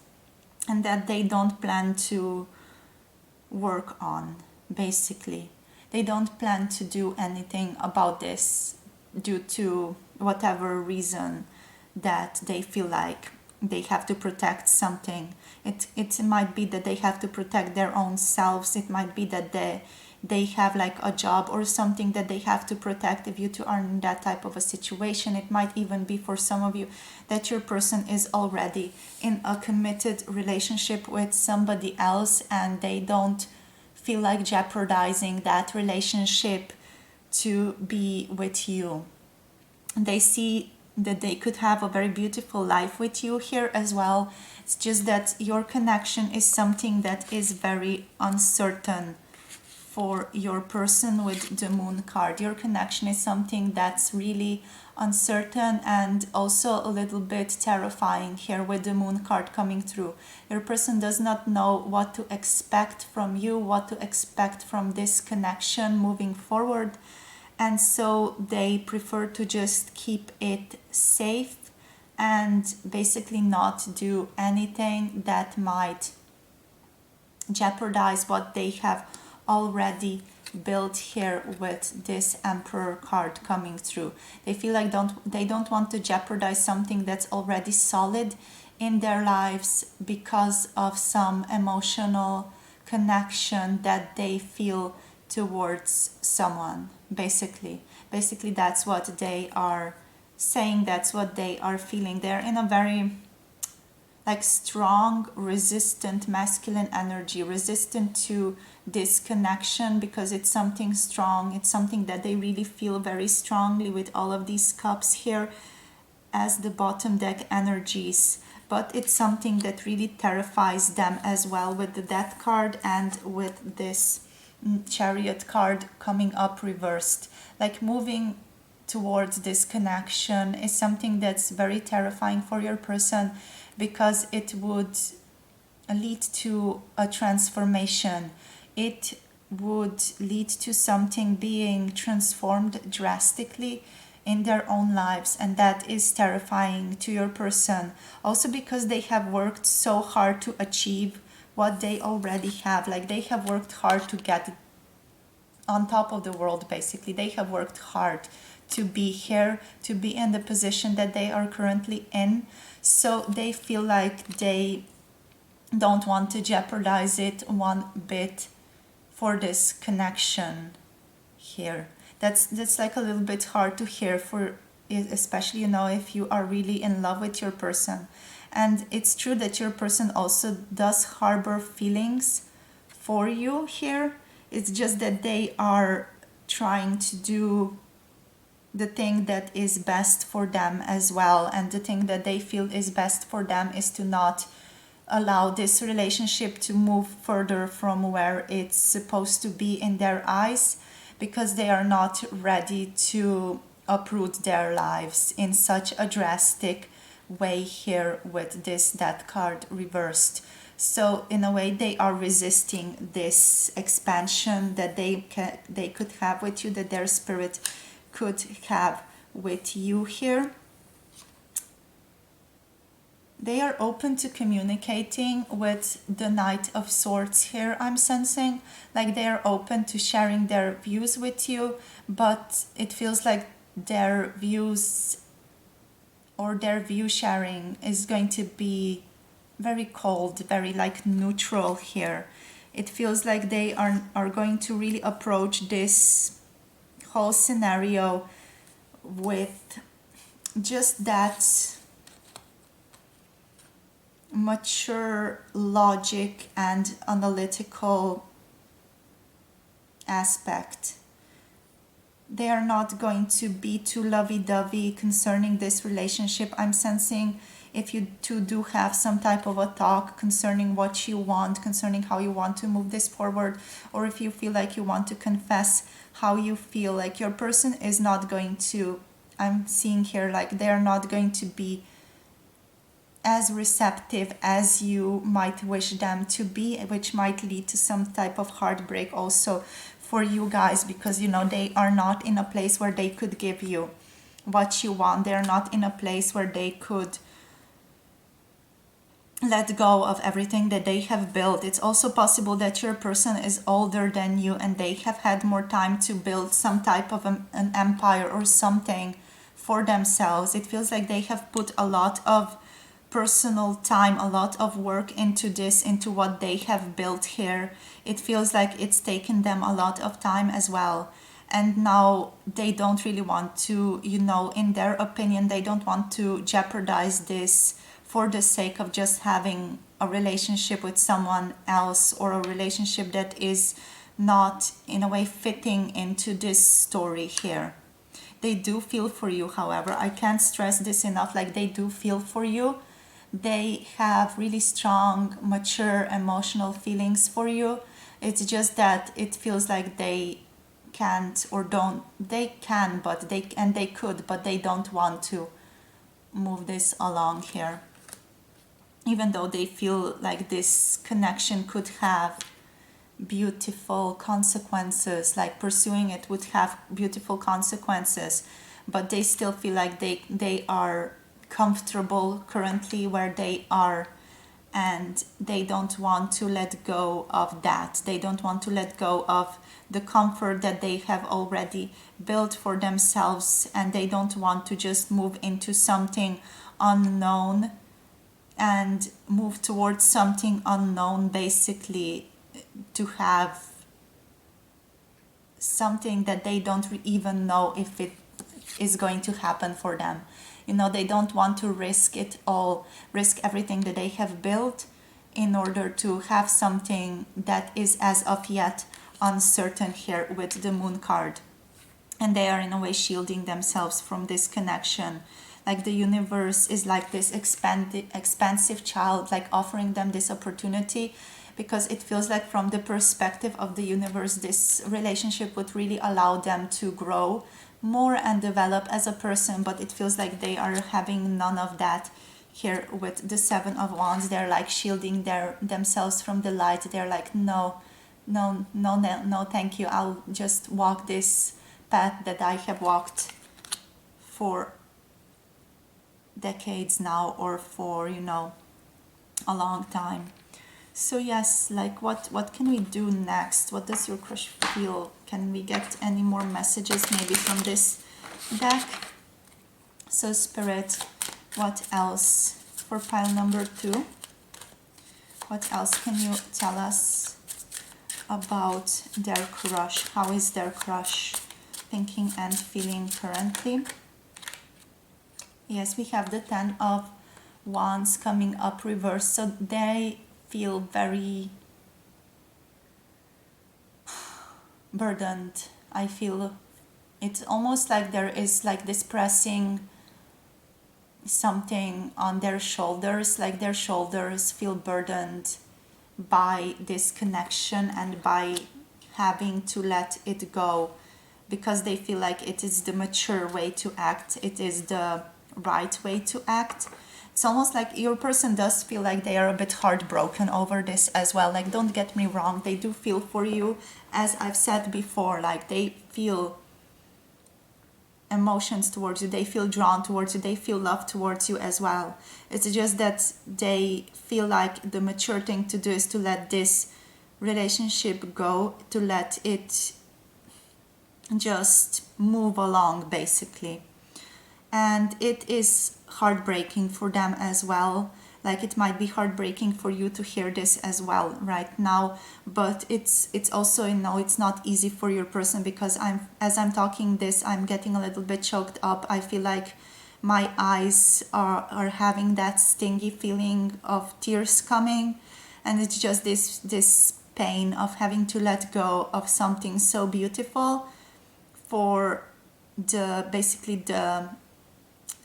and that they don't plan to work on, basically. They don't plan to do anything about this due to whatever reason that they feel like they have to protect something. It might be that they have to protect their own selves. It might be that they have like a job or something that they have to protect. If you two are in that type of a situation, it might even be for some of you that your person is already in a committed relationship with somebody else and they don't feel like jeopardizing that relationship to be with you. They see that they could have a very beautiful life with you here as well. It's just that your connection is something that is very uncertain for your person with the moon card. Your connection is something that's really uncertain and also a little bit terrifying here with the moon card coming through. Your person does not know what to expect from you, what to expect from this connection moving forward. And so they prefer to just keep it safe and basically not do anything that might jeopardize what they have already built here with this Emperor card coming through. They feel like they don't want to jeopardize something that's already solid in their lives because of some emotional connection that they feel towards someone. Basically that's what they are saying, that's what they are feeling. They're in a very like strong, resistant masculine energy, resistant to this connection because it's something strong, it's something that they really feel very strongly with all of these cups here as the bottom deck energies. But it's something that really terrifies them as well with the Death card and with this Chariot card coming up reversed. Like moving towards this connection is something that's very terrifying for your person because it would lead to a transformation. It would lead to something being transformed drastically in their own lives, and that is terrifying to your person. Also because they have worked so hard to achieve what they already have. Like they have worked hard to get on top of the world. Basically they have worked hard to be here, to be in the position that they are currently in. So they feel like they don't want to jeopardize it one bit for this connection here. That's like a little bit hard to hear for it, especially if you are really in love with your person. And it's true that your person also does harbor feelings for you here. It's just that they are trying to do the thing that is best for them as well. And the thing that they feel is best for them is to not allow this relationship to move further from where it's supposed to be in their eyes, because they are not ready to uproot their lives in such a drastic way here with this Death card reversed. So in a way they are resisting this expansion that they could have with you, that their spirit could have with you here. They are open to communicating with the Knight of Swords here, I'm sensing. Like they are open to sharing their views with you, but it feels like their views or their view sharing is going to be very cold, very like neutral here. It feels like they are going to really approach this whole scenario with just that mature logic and analytical aspect. They are not going to be too lovey-dovey concerning this relationship. I'm sensing if you two do have some type of a talk concerning what you want, concerning how you want to move this forward, or if you feel like you want to confess how you feel, like your person is not going to, I'm seeing here, like they are not going to be as receptive as you might wish them to be, which might lead to some type of heartbreak also for you guys, because they are not in a place where they could give you what you want. They're not in a place where they could let go of everything that they have built. It's also possible that your person is older than you and they have had more time to build some type of an empire or something for themselves. It feels like they have put a lot of personal time, a lot of work into this, into what they have built here. It feels like it's taken them a lot of time as well. And now they don't really want to, you know, in their opinion, they don't want to jeopardize this for the sake of just having a relationship with someone else, or a relationship that is not in a way fitting into this story here. They do feel for you, however. I can't stress this enough. Like, they do feel for you. They have really strong, mature, emotional feelings for you. It's just that it feels like they can't, or don't, they can, but they could, but they don't want to move this along here. Even though they feel like this connection could have beautiful consequences, like pursuing it would have beautiful consequences, but they still feel like they are comfortable currently where they are, and they don't want to let go of that. They don't want to let go of the comfort that they have already built for themselves, and they don't want to just move into something unknown and move towards something unknown, basically, to have something that they don't even know if it is going to happen for them. You know, they don't want to risk it all, risk everything that they have built in order to have something that is as of yet uncertain here with the Moon card. And they are in a way shielding themselves from this connection. Like, the universe is like this expansive child, like offering them this opportunity, because it feels like from the perspective of the universe, this relationship would really allow them to grow more and develop as a person. But it feels like they are having none of that here with the Seven of Wands. They're like shielding themselves from the light. They're like, no, thank you. I'll just walk this path that I have walked for decades now, or for, you know, a long time. So yes, like, what can we do next? What does your crush feel? Can we get any more messages maybe from this deck? So Spirit, what else for pile number 2? What else can you tell us about their crush? How is their crush thinking and feeling currently? Yes, we have the Ten of Wands coming up reversed. So they feel very burdened. I feel it's almost like there is like this pressing something on their shoulders, like their shoulders feel burdened by this connection and by having to let it go, because they feel like it is the mature way to act, it is the right way to act. It's almost like your person does feel like they are a bit heartbroken over this as well. Like, don't get me wrong, they do feel for you, as I've said before. Like, they feel emotions towards you, they feel drawn towards you, they feel love towards you as well. It's just that they feel like the mature thing to do is to let this relationship go, to let it just move along, basically. And it is heartbreaking for them as well. Like, it might be heartbreaking for you to hear this as well right now, but it's also, you know, it's not easy for your person, because as I'm talking this, I'm getting a little bit choked up. I feel like my eyes are having that stingy feeling of tears coming, and it's just this pain of having to let go of something so beautiful for basically the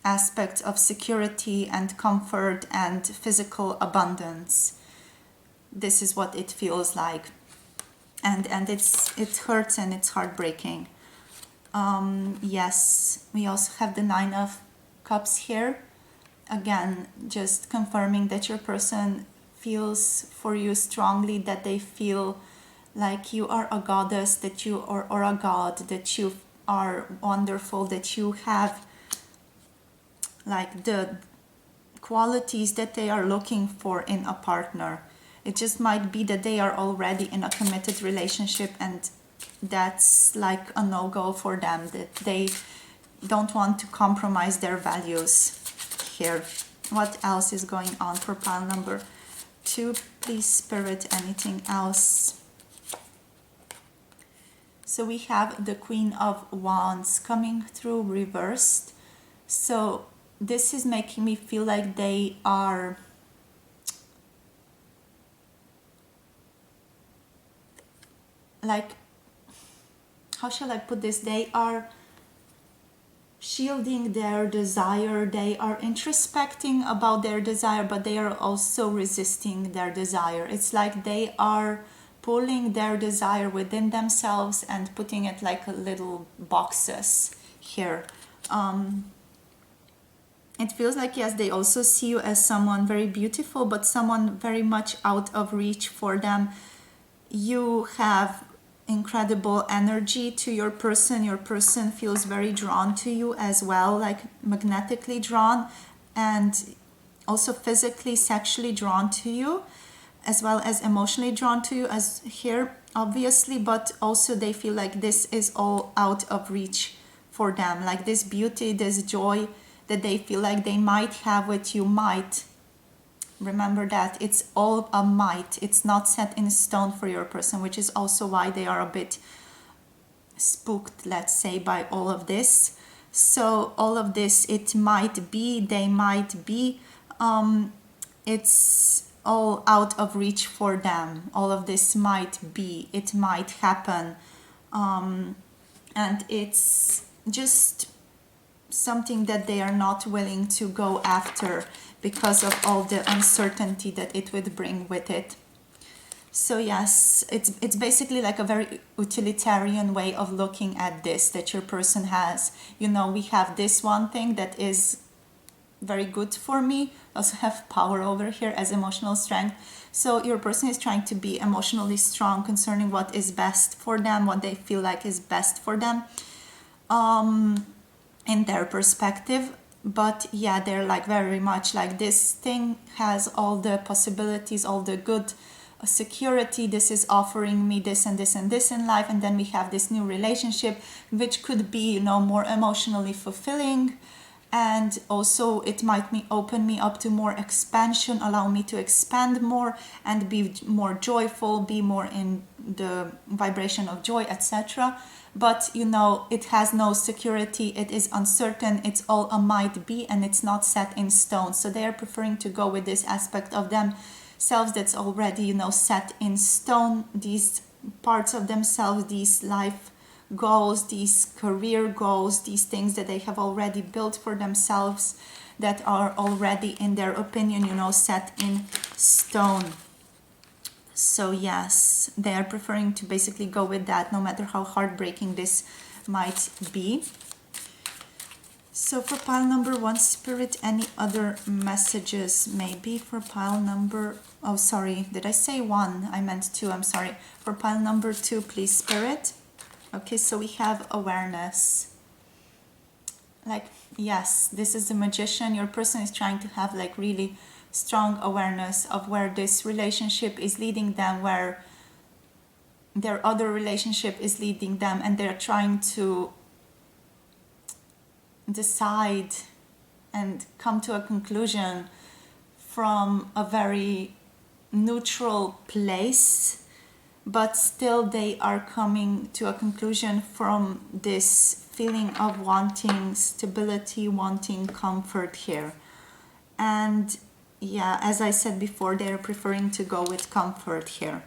aspect of security and comfort and physical abundance. This is what it feels like, and it hurts and it's heartbreaking. Yes, we also have the Nine of Cups here. Again, just confirming that your person feels for you strongly, that they feel like you are a goddess, that you or a god, that you are wonderful, that you have like the qualities that they are looking for in a partner. It just might be that they are already in a committed relationship, and that's like a no-go for them, that they don't want to compromise their values here. What else is going on for pile number 2? Please, Spirit, anything else? So we have the Queen of Wands coming through reversed. So this is making me feel like they are like, how shall I put this? They are shielding their desire. They are introspecting about their desire, but they are also resisting their desire. It's like they are pulling their desire within themselves and putting it like a little boxes here. It feels like, yes, they also see you as someone very beautiful, but someone very much out of reach for them. You have incredible energy to your person. Your person feels very drawn to you as well, like magnetically drawn, and also physically, sexually drawn to you, as well as emotionally drawn to you, as here, obviously, but also they feel like this is all out of reach for them. Like this beauty, this joy that they feel like they might have with you, might. Remember that it's all a might. It's not set in stone for your person, which is also why they are a bit spooked, let's say, by all of this. So all of this, it might be, they might be, it's all out of reach for them. All of this might be, it might happen, and it's just something that they are not willing to go after because of all the uncertainty that it would bring with it. So yes, it's basically like a very utilitarian way of looking at this that your person has. You know, we have this one thing that is very good for me. Also have power over here as emotional strength. So your person is trying to be emotionally strong concerning what is best for them, what they feel like is best for them, in their perspective. But yeah, they're like very much like, this thing has all the possibilities, all the good security. This is offering me this and this and this in life, and then we have this new relationship which could be, you know, more emotionally fulfilling, and also it might open me up to more expansion, allow me to expand more and be more joyful, be more in the vibration of joy, etc. But you know, it has no security, it is uncertain, it's all a might be, and it's not set in stone. So they are preferring to go with this aspect of themselves that's already, you know, set in stone. These parts of themselves, these life goals, these career goals, these things that they have already built for themselves, that are already, in their opinion, you know, set in stone. So yes, they are preferring to basically go with that, no matter how heartbreaking this might be. So for pile number 1, Spirit, any other messages maybe for pile number, oh sorry, did I say 1? I meant 2, I'm sorry. For pile number 2, please, Spirit. Okay, so we have awareness. Like, yes, this is the Magician. Your person is trying to have like really strong awareness of where this relationship is leading them, where their other relationship is leading them, and they're trying to decide and come to a conclusion from a very neutral place, but still they are coming to a conclusion from this feeling of wanting stability, wanting comfort here. And yeah, as I said before, they're preferring to go with comfort here.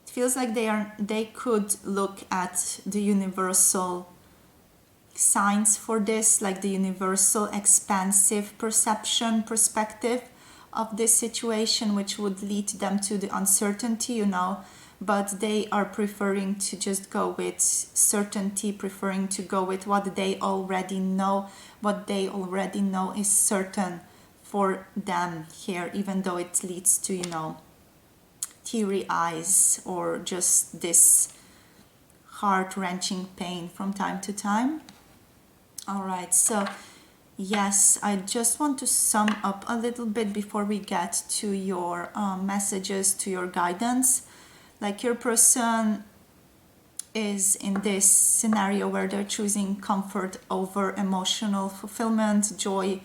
It feels like they could look at the universal signs for this, like the universal expansive perspective of this situation, which would lead them to the uncertainty, you know, but they are preferring to just go with certainty, preferring to go with what they already know. What they already know is certain for them here, even though it leads to, you know, teary eyes or just this heart-wrenching pain from time to time. All right, so yes, I just want to sum up a little bit before we get to your messages, to your guidance. Like, your person is in this scenario where they're choosing comfort over emotional fulfillment, joy,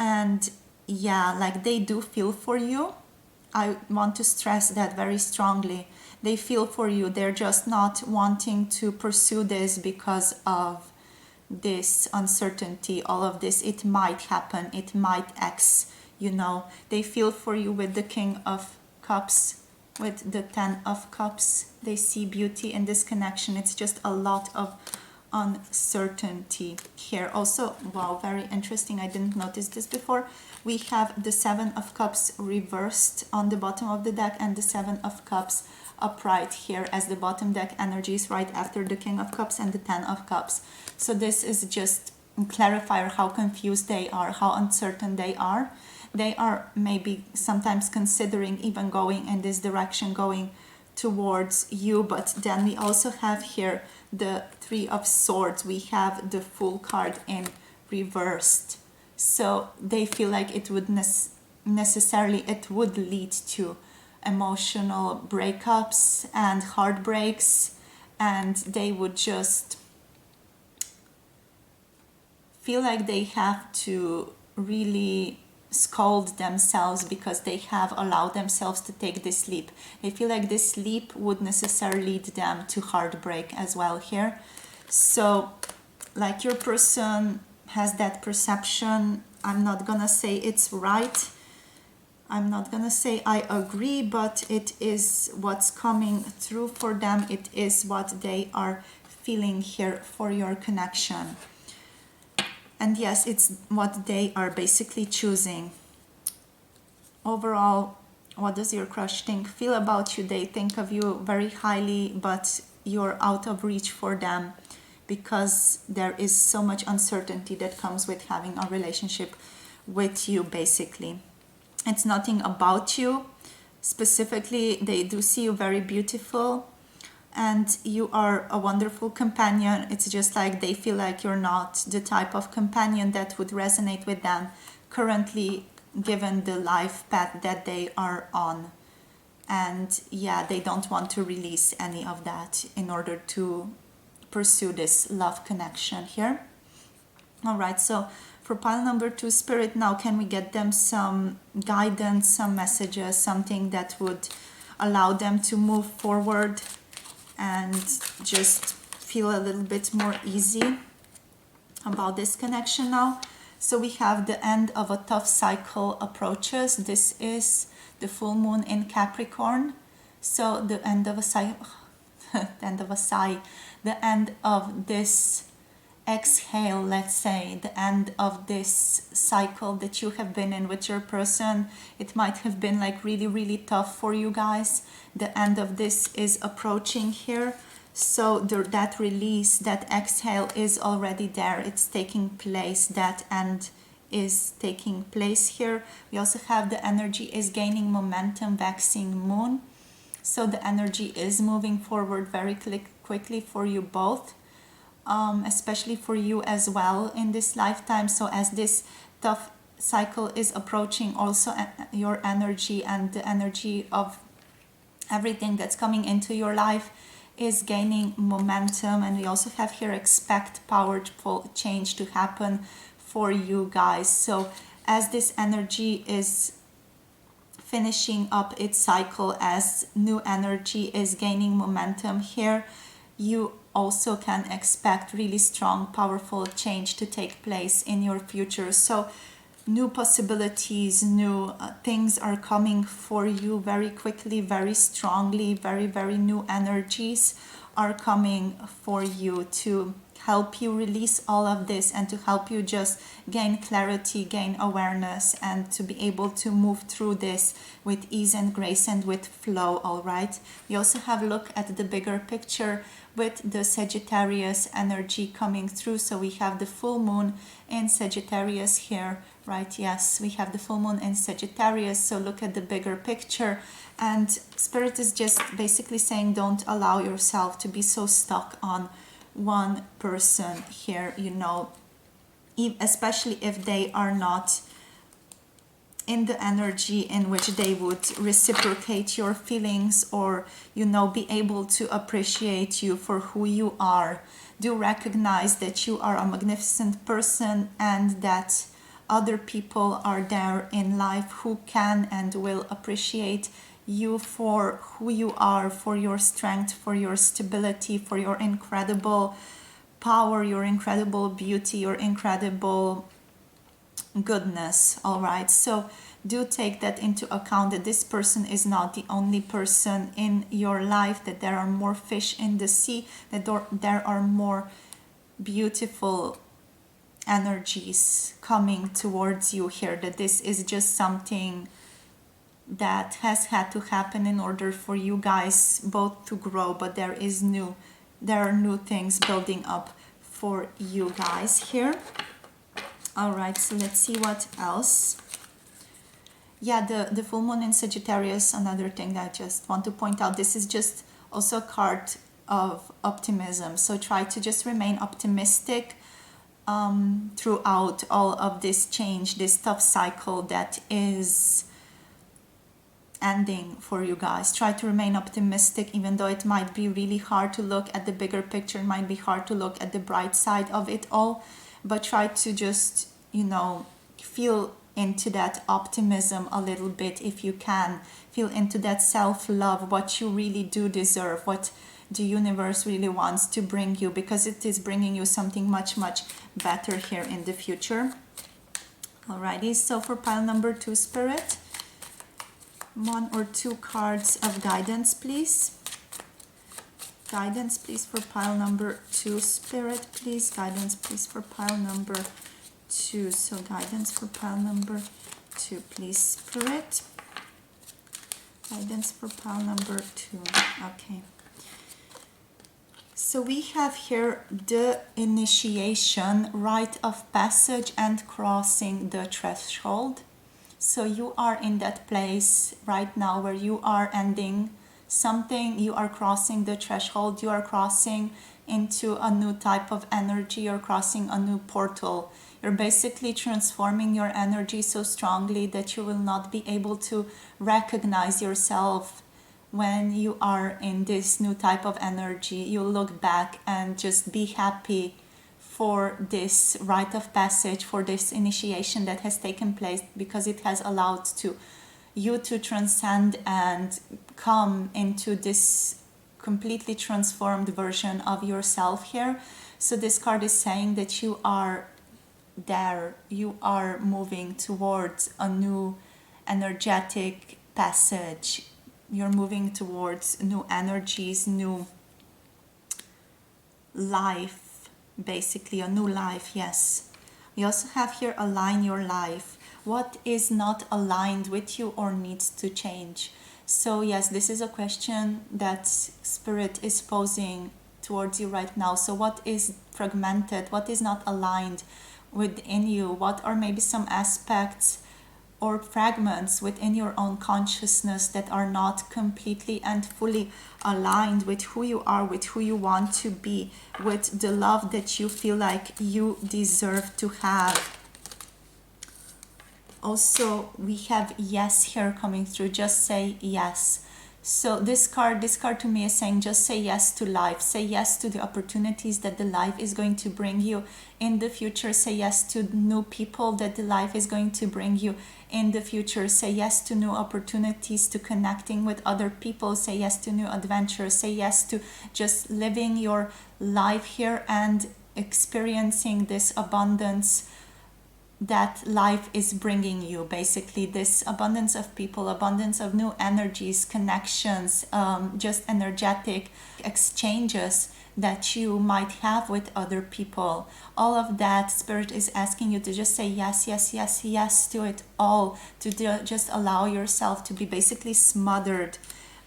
And yeah, like they do feel for you. I want to stress that very strongly. They feel for you. They're just not wanting to pursue this because of this uncertainty, all of this. It might happen, it might they feel for you with the King of Cups, with the Ten of Cups. They see beauty in this connection. It's just a lot of uncertainty here. Also, wow, very interesting. I didn't notice this before. We have the Seven of Cups reversed on the bottom of the deck and the Seven of Cups upright here as the bottom deck energies right after the King of Cups and the Ten of Cups. So this is just a clarifier how confused they are, how uncertain they are. They are maybe sometimes considering even going in this direction, going towards you. But then we also have here the Three of Swords. We have the Fool card in reversed. So they feel like it would it would lead to emotional breakups and heartbreaks, and they would just feel like they have to really scold themselves because they have allowed themselves to take this leap. They feel like this leap would necessarily lead them to heartbreak as well here. So like your person has that perception. I'm not gonna say it's right. I'm not gonna say I agree, but it is what's coming through for them. It is what they are feeling here for your connection. And yes, it's what they are basically choosing. Overall, what does your crush feel about you? They think of you very highly, but you're out of reach for them because there is so much uncertainty that comes with having a relationship with you, basically. It's nothing about you. Specifically, they do see you very beautiful and you are a wonderful companion. It's just like they feel like you're not the type of companion that would resonate with them currently, given the life path that they are on. And yeah, they don't want to release any of that in order to pursue this love connection here. All right, so for pile number 2, Spirit, now can we get them some guidance, some messages, something that would allow them to move forward and just feel a little bit more easy about this connection now. So we have the end of a tough cycle approaches. This is the full moon in Capricorn. So the end of a cycle, the end of this exhale, let's say, the end of this cycle that you have been in with your person. It might have been like really, really tough for you guys. The end of this is approaching here. So that release, that exhale is already there. It's taking place. That end is taking place here. We also have the energy is gaining momentum, waxing moon. So the energy is moving forward very quickly for you both. Especially for you as well in this lifetime. So as this tough cycle is approaching, also your energy and the energy of everything that's coming into your life is gaining momentum. And we also have here expect powerful change to happen for you guys. So as this energy is finishing up its cycle, as new energy is gaining momentum here, you also can expect really strong, powerful change to take place in your future. So new possibilities, new things are coming for you very quickly, very strongly, very, very new energies are coming for you to help you release all of this and to help you just gain clarity, gain awareness, and to be able to move through this with ease and grace and with flow. All right. We also have a look at the bigger picture with the Sagittarius energy coming through. So we have the full moon in Sagittarius here, right? Yes, we have the full moon in Sagittarius. So look at the bigger picture. And Spirit is just basically saying, don't allow yourself to be so stuck on one person here, especially if they are not in the energy in which they would reciprocate your feelings or, be able to appreciate you for who you are. Do recognize that you are a magnificent person and that other people are there in life who can and will appreciate you for who you are, for your strength, for your stability, for your incredible power, your incredible beauty, your incredible goodness. All right, so do take that into account, that this person is not the only person in your life, that there are more fish in the sea, that there are more beautiful energies coming towards you here, that this is just something that has had to happen in order for you guys both to grow, but there are new things building up for you guys here. All right, so let's see what else. Yeah, the full moon in Sagittarius, another thing that I just want to point out, this is just also a card of optimism, so try to just remain optimistic throughout all of this change, this tough cycle that is ending for you guys. Try to remain optimistic, even though it might be really hard to look at the bigger picture, it might be hard to look at the bright side of it all, but try to just, feel into that optimism a little bit if you can. Feel into that self-love, what you really do deserve, what the universe really wants to bring you, because it is bringing you something much, much better here in the future. Alrighty, so for pile number 2, Spirit, 1 or 2 cards of guidance, please. Guidance, please, for pile number 2, Spirit, please. Guidance, please, for pile number 2. So guidance for pile number 2, please, Spirit. Guidance for pile number 2. Okay. So we have here the initiation, rite of passage, and crossing the threshold. So you are in that place right now where you are ending something, you are crossing the threshold, you are crossing into a new type of energy, you're crossing a new portal. You're basically transforming your energy so strongly that you will not be able to recognize yourself when you are in this new type of energy. You'll look back and just be happy for this rite of passage, for this initiation that has taken place, because it has allowed you to transcend and come into this completely transformed version of yourself here. So this card is saying that you are there, you are moving towards a new energetic passage. You're moving towards new energies, new life, basically a new life. Yes, we also have here align your life. What is not aligned with you or needs to change? So yes, this is a question that Spirit is posing towards you right now. So what is fragmented? What is not aligned within you? What are maybe some aspects or fragments within your own consciousness that are not completely and fully aligned with who you are, with who you want to be, with the love that you feel like you deserve to have? Also, we have yes here coming through. Just say yes. So this card to me is saying just say yes to life. Say yes to the opportunities that the life is going to bring you in the future. Say yes to new people that the life is going to bring you in the future. Say yes to new opportunities, to connecting with other people. Say yes to new adventures. Say yes to just living your life here and experiencing this abundance that life is bringing you. Basically this abundance of people, abundance of new energies, connections, just energetic exchanges that you might have with other people. All of that, Spirit is asking you to just say yes, yes, yes, yes to it all, to just allow yourself to be basically smothered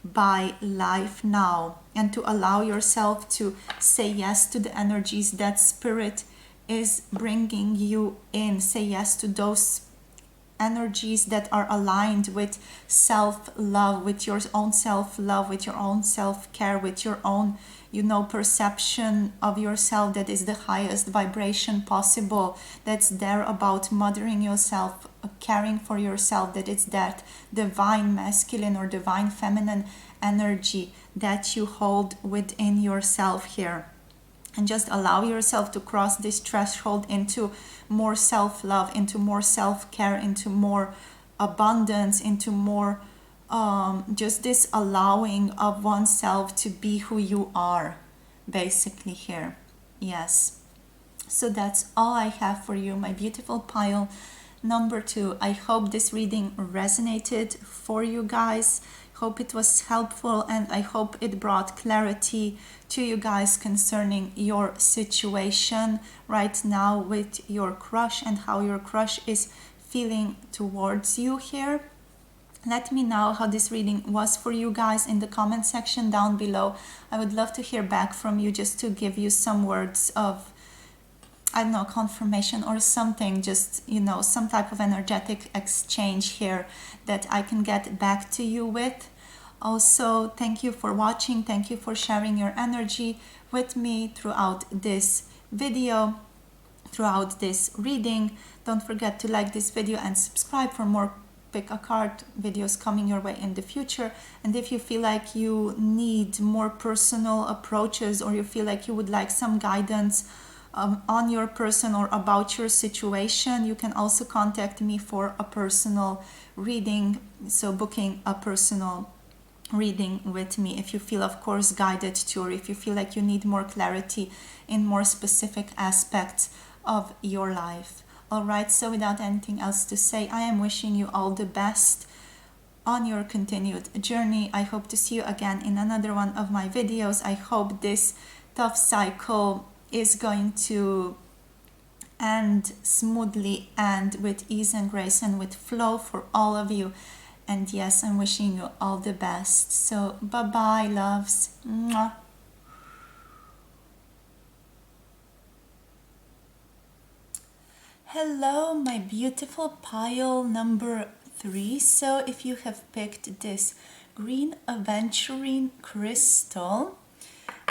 by life now, and to allow yourself to say yes to the energies that Spirit is bringing you in. Say yes to those energies that are aligned with self-love, with your own self-love, with your own self-care, with your own, perception of yourself that is the highest vibration possible, that's there about mothering yourself, caring for yourself, that it's that divine masculine or divine feminine energy that you hold within yourself here. and just allow yourself to cross this threshold into more self-love, into more self-care, into more abundance, into more just this allowing of oneself to be who you are, basically here. Yes. So that's all I have for you, my beautiful pile number 2. I hope this reading resonated for you guys. Hope it was helpful, and I hope it brought clarity to you guys concerning your situation right now with your crush and how your crush is feeling towards you here. Let me know how this reading was for you guys in the comment section down below. I would love to hear back from you, just to give you some words of, I don't know, confirmation or something, just, you know, some type of energetic exchange here that I can get back to you with. Also, thank you for watching. Thank you for sharing your energy with me throughout this video, throughout this reading. Don't forget to like this video and subscribe for more pick a card videos coming your way in the future. And if you feel like you need more personal approaches, or you feel like you would like some guidance on your person or about your situation, you can also contact me for a personal reading. So booking a personal reading with me if you feel, of course, guided to, or if you feel like you need more clarity in more specific aspects of your life. All right, so without anything else to say, I am wishing you all the best on your continued journey. I hope to see you again in another one of my videos. I hope this tough cycle is going to end smoothly and with ease and grace and with flow for all of you. And yes, I'm wishing you all the best. So bye-bye, loves. Mwah. Hello, my beautiful pile number 3. So if you have picked this green Aventurine crystal,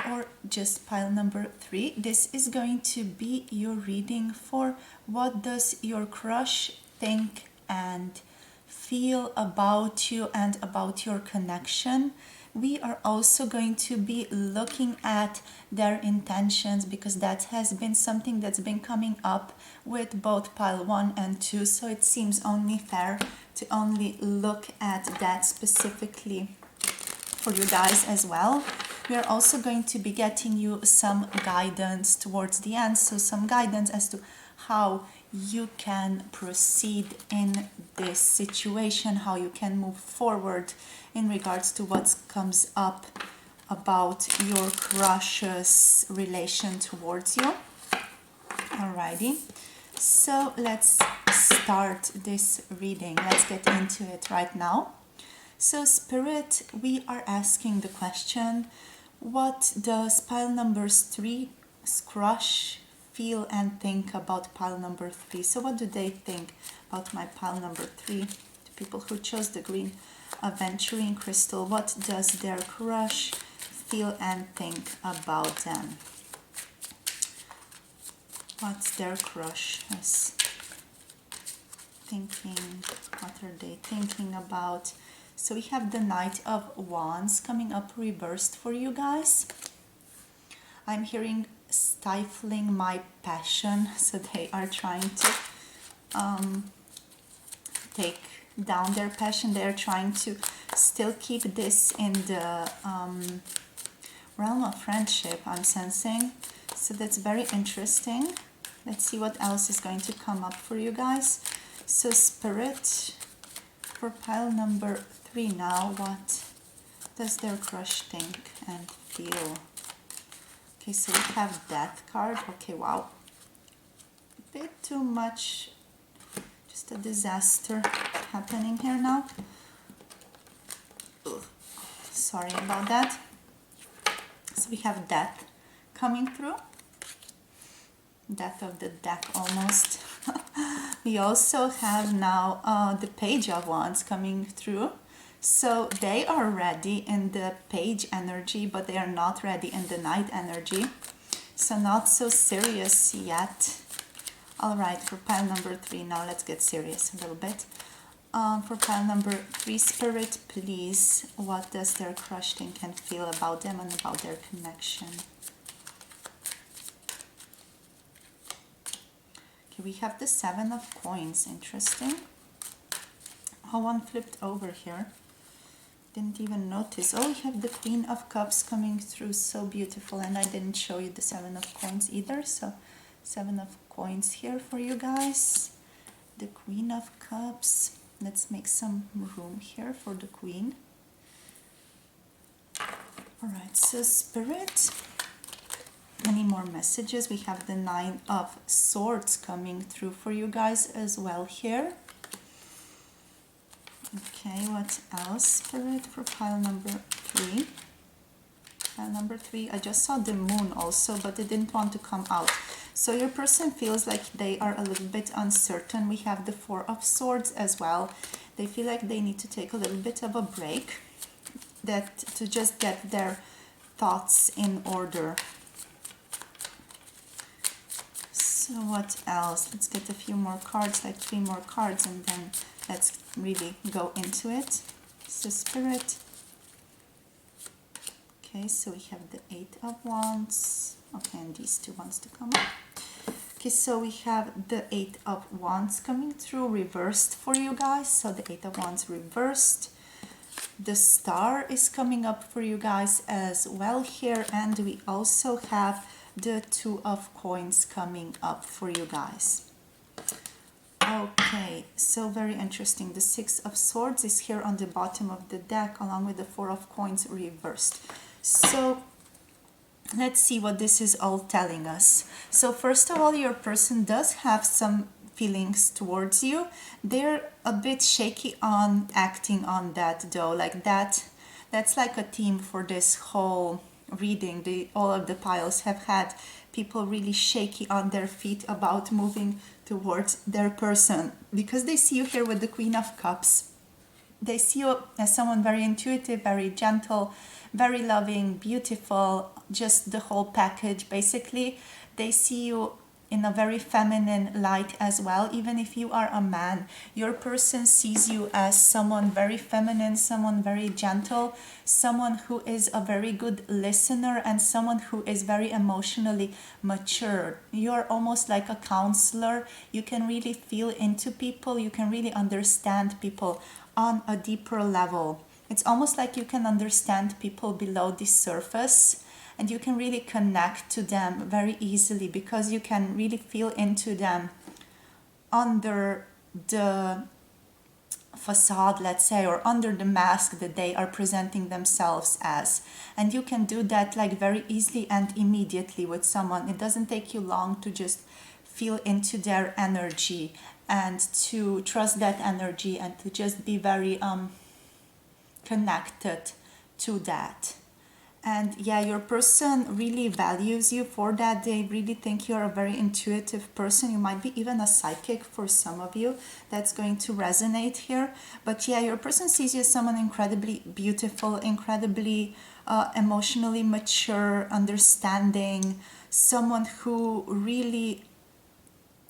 or just pile number 3, this is going to be your reading for what does your crush think and feel about you and about your connection. We are also going to be looking at their intentions, because that has been something that's been coming up with both pile 1 and 2, so it seems only fair to only look at that specifically for you guys as well. We are also going to be getting you some guidance towards the end, so some guidance as to how you can proceed in this situation, how you can move forward in regards to what comes up about your crush's relation towards you. Alrighty, so let's start this reading. Let's get into it right now. So Spirit, we are asking the question, what does pile number 3's crush feel and think about pile number 3? So what do they think about my pile number 3? The people who chose the green Aventurine crystal, what does their crush feel and think about them? What's their crush is thinking? What are they thinking about? So we have the Knight of Wands coming up reversed for you guys. I'm hearing stifling my passion, so they are trying to take down their passion. They're trying to still keep this in the realm of friendship, I'm sensing. So that's very interesting. Let's see what else is going to come up for you guys. So Spirit, for pile number 3 now, what does their crush think and feel? Okay, so we have Death card. Okay, wow. A bit too much. Just a disaster happening here now. Ugh. Sorry about that. So we have Death coming through. Death of the deck almost. We also have now the Page of Wands coming through. So they are ready in the Page energy, but they are not ready in the Knight energy. So not so serious yet. All right, for pile number 3, now let's get serious a little bit. For pile number 3, Spirit, please, what does their crush think and feel about them and about their connection? Okay, we have the 7 of coins. Interesting. Oh, one flipped over here. Didn't even notice. Oh, we have the Queen of Cups coming through. So beautiful. And I didn't show you the 7 of coins either. So 7 of coins here for you guys. The Queen of Cups. Let's make some room here for the Queen. Alright, so Spirit. Any more messages? We have the 9 of Swords coming through for you guys as well here. Okay, what else, Spirit, for pile number 3? Pile number 3, I just saw the Moon also, but it didn't want to come out. So your person feels like they are a little bit uncertain. We have the 4 of Swords as well. They feel like they need to take a little bit of a break, that to just get their thoughts in order. So what else? Let's get a few more cards, like 3 more cards, and then let's really go into it. So Spirit. Okay, so we have the 8 of Wands. Okay, and these 2 ones to come up. Okay, so we have the 8 of Wands coming through reversed for you guys. So the 8 of Wands reversed. The Star is coming up for you guys as well here. And we also have the 2 of Coins coming up for you guys. Okay, so very interesting. The 6 of Swords is here on the bottom of the deck along with the 4 of Coins reversed. So let's see what this is all telling us. So first of all, your person does have some feelings towards you. They're a bit shaky on acting on that though. Like that's like a theme for this whole reading. All of the piles have had people really shaky on their feet about moving towards their person because they see you here with the Queen of Cups. They see you as someone very intuitive, very gentle, very loving, beautiful, just the whole package. Basically, they see you in a very feminine light as well. Even if you are a man, your person sees you as someone very feminine, someone very gentle, someone who is a very good listener, and someone who is very emotionally mature. You're almost like a counselor. You can really feel into people. You can really understand people on a deeper level. It's almost like you can understand people below the surface, and you can really connect to them very easily because you can really feel into them under the facade, let's say, or under the mask that they are presenting themselves as. And you can do that like very easily and immediately with someone. It doesn't take you long to just feel into their energy and to trust that energy and to just be very connected to that. And yeah, your person really values you for that. They really think you're a very intuitive person. You might be even a psychic for some of you. That's going to resonate here. But yeah, your person sees you as someone incredibly beautiful, incredibly emotionally mature, understanding, someone who really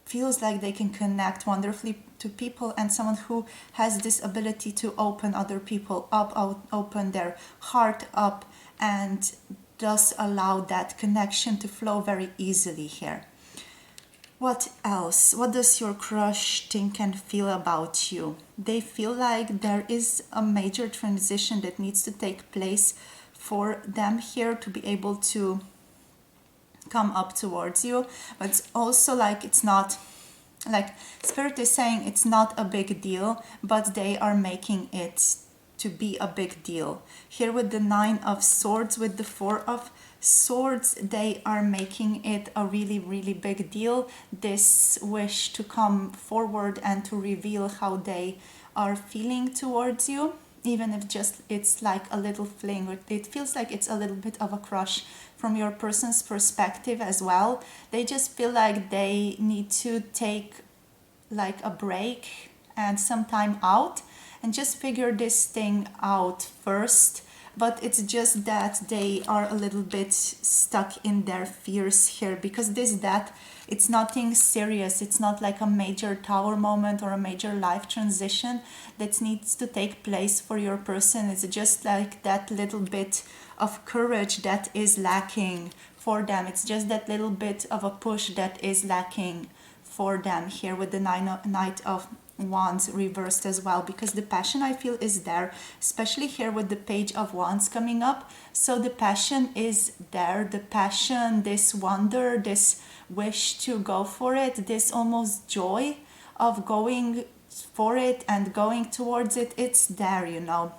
feels like they can connect wonderfully to people, and someone who has this ability to open other people up, open their heart up, and does allow that connection to flow very easily here. What else? What does your crush think and feel about you? They feel like there is a major transition that needs to take place for them here to be able to come up towards you. But it's also like it's not, like Spirit is saying it's not a big deal, but they are making it to be a big deal. Here with the 9 of Swords, with the 4 of Swords, they are making it a really, really big deal. This wish to come forward and to reveal how they are feeling towards you. Even if just it's like a little fling, or it feels like it's a little bit of a crush from your person's perspective as well. They just feel like they need to take like a break and some time out and just figure this thing out first. But it's just that they are a little bit stuck in their fears here, because that it's nothing serious. It's not like a major tower moment or a major life transition that needs to take place for your person. It's just like that little bit of courage that is lacking for them. It's just that little bit of a push that is lacking for them here with the Knight of Wands reversed as well, because the passion I feel is there, especially here with the Page of Wands coming up. So the passion is there, the passion, this wonder, this wish to go for it, this almost joy of going for it and going towards it, it's there, you know.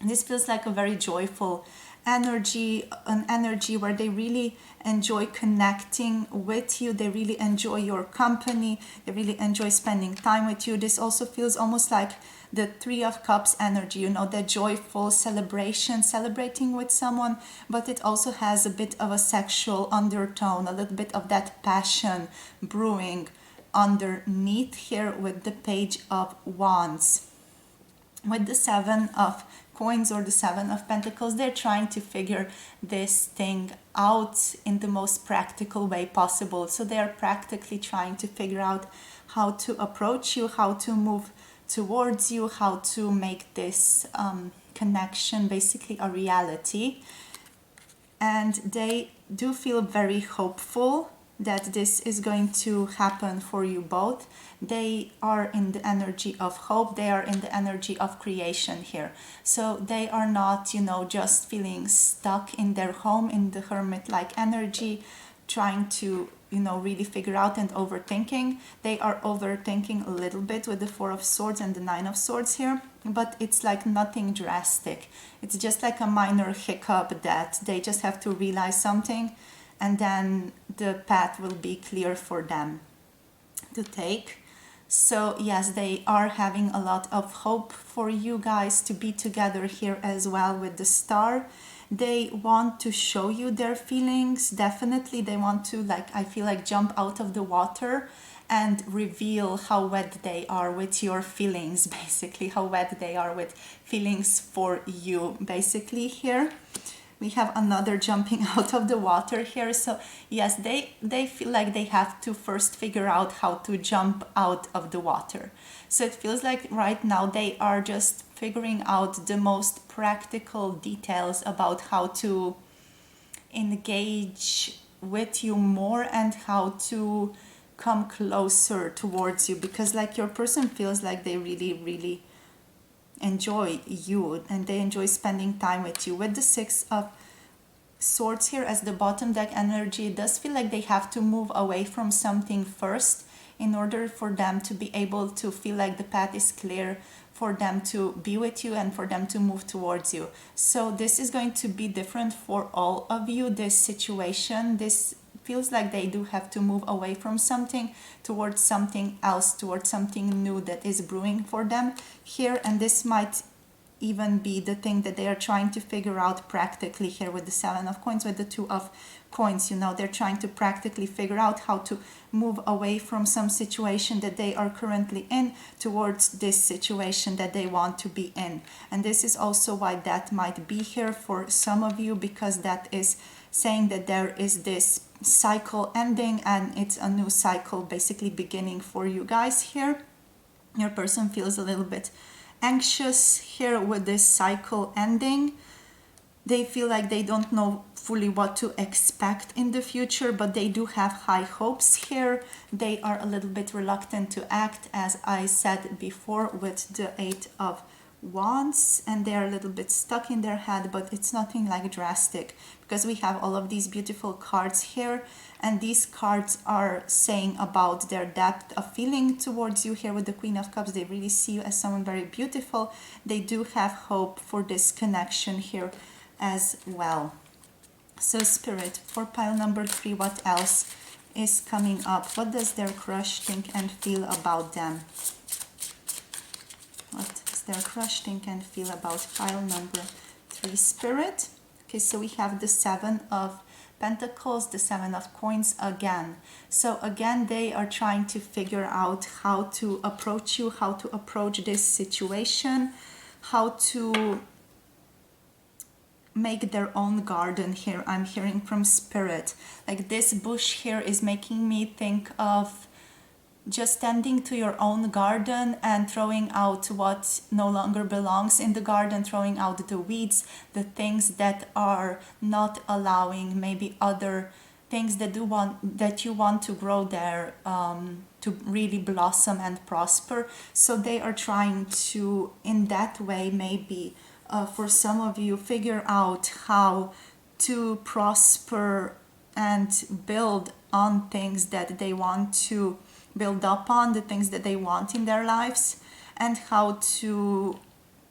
This feels like a very joyful energy, an energy where they really enjoy connecting with you, they really enjoy your company, they really enjoy spending time with you. This also feels almost like the Three of Cups energy, you know, the joyful celebration, celebrating with someone, but it also has a bit of a sexual undertone, a little bit of that passion brewing underneath here with the Page of Wands. With the Seven of Coins or the Seven of Pentacles, they're trying to figure this thing out in the most practical way possible. So they are practically trying to figure out how to approach you, how to move towards you, how to make this connection basically a reality. And they do feel very hopeful that this is going to happen for you both. They are in the energy of hope, they are in the energy of creation here. So they are not, you know, just feeling stuck in their home in the hermit-like energy, trying to, you know, really figure out and overthinking. They are overthinking a little bit with the Four of Swords and the Nine of Swords here, but it's like nothing drastic. It's just like a minor hiccup that they just have to realize something, and then the path will be clear for them to take. So yes, they are having a lot of hope for you guys to be together here as well with the Star. They want to show you their feelings, definitely. They want to, like, I feel like, jump out of the water and reveal how wet they are with your feelings, basically, how wet they are with feelings for you, basically, here. We have another jumping out of the water here. So yes, they feel like they have to first figure out how to jump out of the water. So it feels like right now they are just figuring out the most practical details about how to engage with you more and how to come closer towards you, because like your person feels like they really enjoy you and they enjoy spending time with you. With the Six of Swords here as the bottom deck energy, it does feel like they have to move away from something first in order for them to be able to feel like the path is clear for them to be with you and for them to move towards you. So this is going to be different for all of you, this situation. This feels like they do have to move away from something towards something else, towards something new that is brewing for them here. And this might even be the thing that they are trying to figure out practically here with the Seven of Coins, with the Two of Coins. You know, they're trying to practically figure out how to move away from some situation that they are currently in towards this situation that they want to be in. And this is also why that might be here for some of you, because that is saying that there is this cycle ending and it's a new cycle basically beginning for you guys here. Your person feels a little bit anxious here with this cycle ending. They feel like they don't know fully what to expect in the future, but they do have high hopes here. They are a little bit reluctant to act, as I said before, with the Eight of Wands, and they're a little bit stuck in their head, but it's nothing like drastic, because we have all of these beautiful cards here, and these cards are saying about their depth of feeling towards you here with the Queen of Cups. They really see you as someone very beautiful. They do have hope for this connection here as well. So Spirit, for pile number 3, what else is coming up? What does their crush think and feel about them? What does their crush think and feel about pile number 3, Spirit? Okay, so we have the Seven of Pentacles, the Seven of Coins again. So again, they are trying to figure out how to approach you, how to approach this situation, how to make their own garden here. I'm hearing from Spirit. Like this bush here is making me think of just tending to your own garden and throwing out what no longer belongs in the garden, throwing out the weeds, the things that are not allowing maybe other things that you want to grow there, to really blossom and prosper. So they are trying to, in that way, maybe for some of you, figure out how to prosper and build on things that they want to build up on, the things that they want in their lives, and how to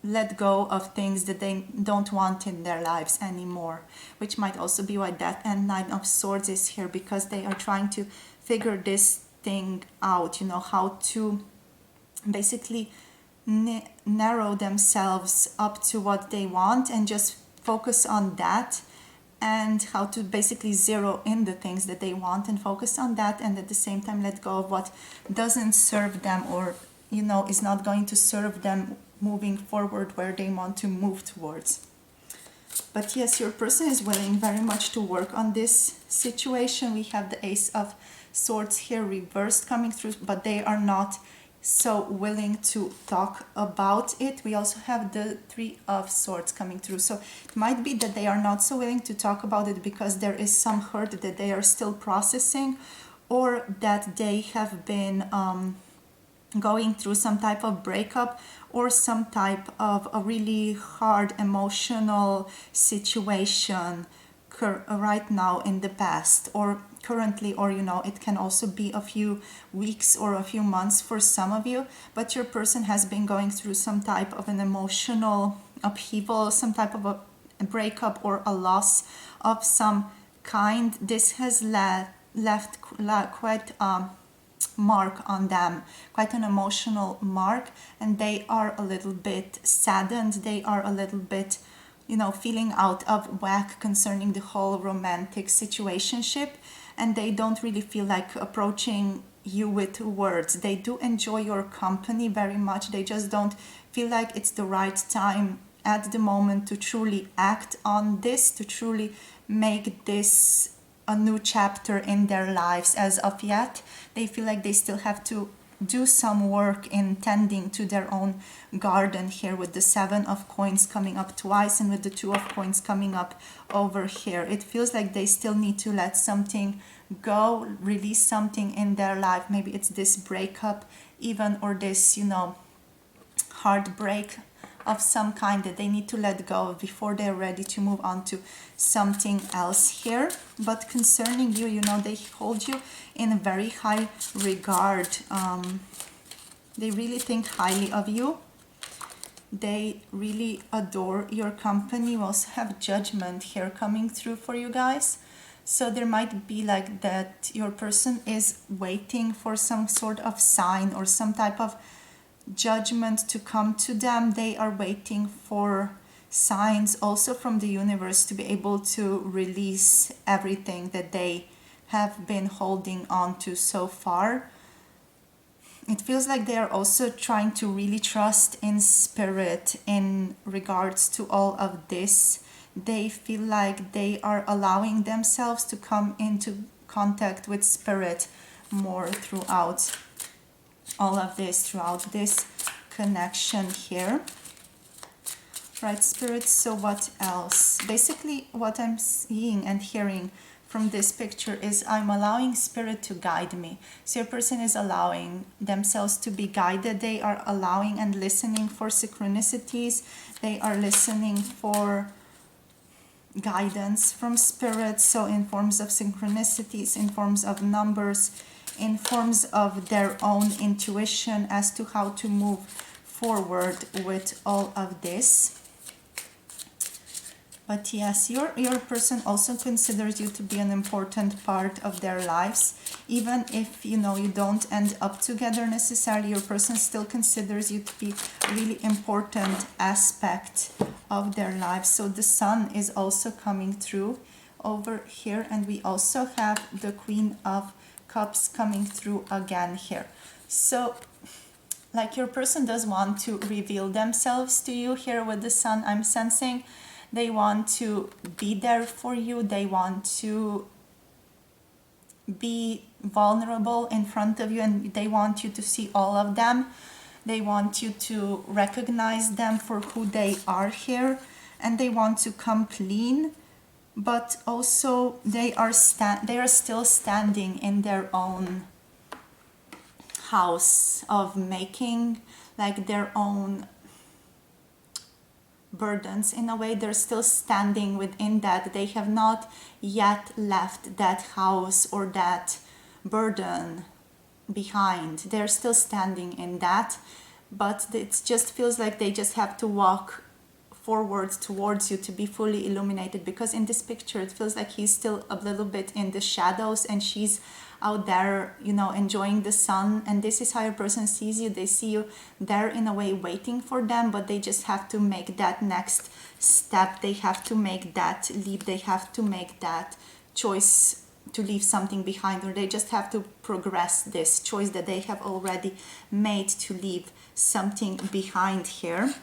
let go of things that they don't want in their lives anymore, which might also be why Death and Nine of Swords is here, because they are trying to figure this thing out, you know, how to basically narrow themselves up to what they want and just focus on that, and how to basically zero in the things that they want and focus on that, and at the same time let go of what doesn't serve them, or you know, is not going to serve them moving forward where they want to move towards. But yes, your person is willing very much to work on this situation. We have the Ace of Swords here reversed coming through, but they are not so willing to talk about it. We also have the Three of Swords coming through. So it might be that they are not so willing to talk about it because there is some hurt that they are still processing, or that they have been going through some type of breakup or some type of a really hard emotional situation right now in the past or currently, or you know, it can also be a few weeks or a few months for some of you, but your person has been going through some type of an emotional upheaval, some type of a breakup or a loss of some kind. This has left quite mark on them, quite an emotional mark, and they are a little bit saddened. They are a little bit, you know, feeling out of whack concerning the whole romantic situationship, and they don't really feel like approaching you with words. They do enjoy your company very much. They just don't feel like it's the right time at the moment to truly act on this, to truly make this a new chapter in their lives as of yet. They feel like they still have to do some work in tending to their own garden here, with the Seven of Coins coming up twice and with the Two of Coins coming up over here. It feels like they still need to let something go, release something in their life. Maybe it's this breakup even, or this, you know, heartbreak of some kind that they need to let go of before they're ready to move on to something else here. But concerning you, you know, they hold you in a very high regard. They really think highly of you. They really adore your company. We also have Judgment here coming through for you guys. So there might be like that your person is waiting for some sort of sign or some type of judgment to come to them. They are waiting for signs also from the universe to be able to release everything that they have been holding on to so far. It feels like they are also trying to really trust in spirit in regards to all of this. They feel like they are allowing themselves to come into contact with spirit more throughout all of this, throughout this connection here. Right, Spirit, so what else? Basically, what I'm seeing and hearing from this picture is I'm allowing Spirit to guide me. So your person is allowing themselves to be guided. They are allowing and listening for synchronicities. They are listening for guidance from Spirit. So in forms of synchronicities, in forms of numbers, in forms of their own intuition as to how to move forward with all of this. But yes, your person also considers you to be an important part of their lives. Even if, you know, you don't end up together necessarily, your person still considers you to be a really important aspect of their lives. So the Sun is also coming through over here, and we also have the Queen of Cups coming through again here. So like your person does want to reveal themselves to you here with the Sun. I'm sensing they want to be there for you. They want to be vulnerable in front of you, and they want you to see all of them. They want you to recognize them for who they are here, and they want to come clean, but also they are still standing in their own house of making like their own burdens. In a way, they're still standing within that. They have not yet left that house or that burden behind. They're still standing in that, but it just feels like they just have to walk forward towards you to be fully illuminated, because in this picture it feels like he's still a little bit in the shadows and she's out there, you know, enjoying the sun. And this is how your person sees you. They see you there in a way waiting for them, but they just have to make that next step. They have to make that leap. They have to make that choice to leave something behind, or they just have to progress this choice that they have already made to leave something behind here.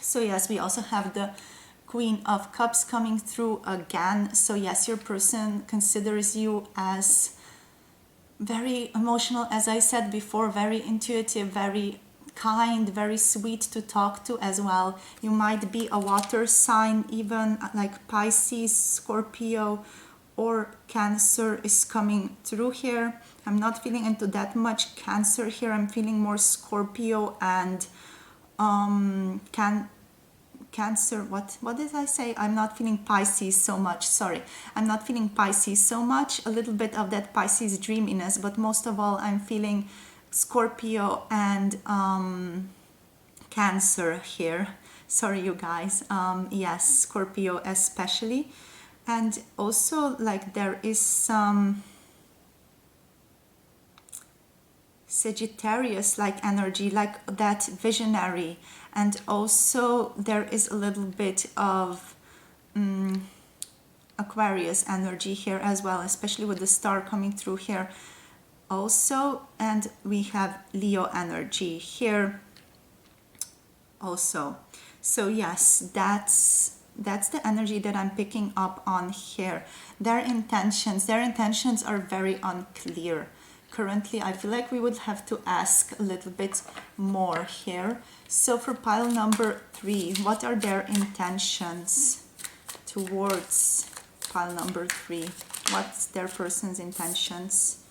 So yes, we also have the Queen of Cups coming through again. So yes, your person considers you as very emotional, as I said before, very intuitive, very kind, very sweet to talk to as well. You might be a water sign, even like Pisces, Scorpio, or Cancer is coming through here. I'm not feeling into that much Cancer here. I'm feeling more Scorpio and Cancer. What did I say? I'm not feeling Pisces so much. Sorry, I'm not feeling Pisces so much. A little bit of that Pisces dreaminess, but most of all, I'm feeling Scorpio and Cancer here. Sorry, you guys. Yes, Scorpio especially, and also like there is some Sagittarius like energy, like that visionary, and also there is a little bit of Aquarius energy here as well, especially with the star coming through here also. And we have Leo energy here also. So yes, that's the energy that I'm picking up on here. Their intentions are very unclear. Currently, I feel like we would have to ask a little bit more here. So for pile number 3, what are their intentions towards pile number 3? What's their person's intentions?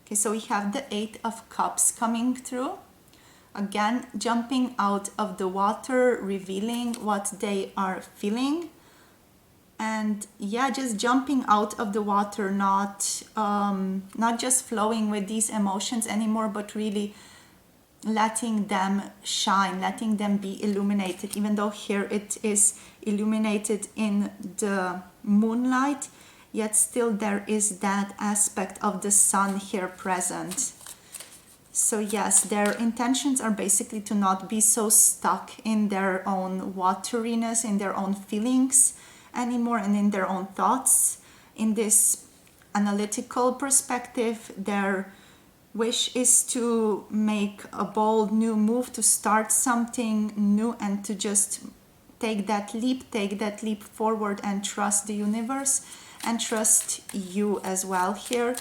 Okay, so we have the 8 of Cups coming through. Again, jumping out of the water, revealing what they are feeling. And yeah, just jumping out of the water, not just flowing with these emotions anymore, but really letting them shine, letting them be illuminated. Even though here it is illuminated in the moonlight, yet still there is that aspect of the sun here present. So yes, their intentions are basically to not be so stuck in their own wateriness, in their own feelings anymore, and in their own thoughts. In this analytical perspective, their wish is to make a bold new move, to start something new, and to just take that leap forward, and trust the universe and trust you as well here,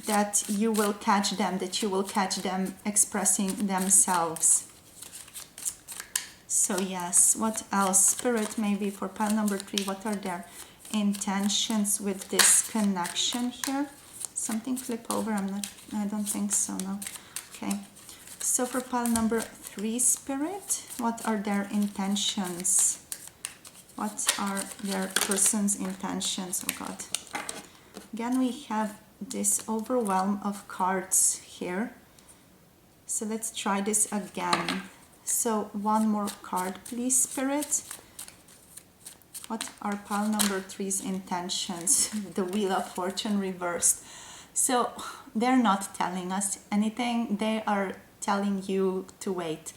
that you will catch them expressing themselves. So yes, what else? Spirit, maybe for pile number 3, what are their intentions with this connection here? Something flip over, I don't think so, no. Okay, so for pile number 3, Spirit, what are their intentions? What are their person's intentions? Oh God. Again, we have this overwhelm of cards here. So let's try this again. So one more card, please, Spirit. What are pile number 3's intentions? The Wheel of Fortune reversed. So they're not telling us anything. They are telling you to wait.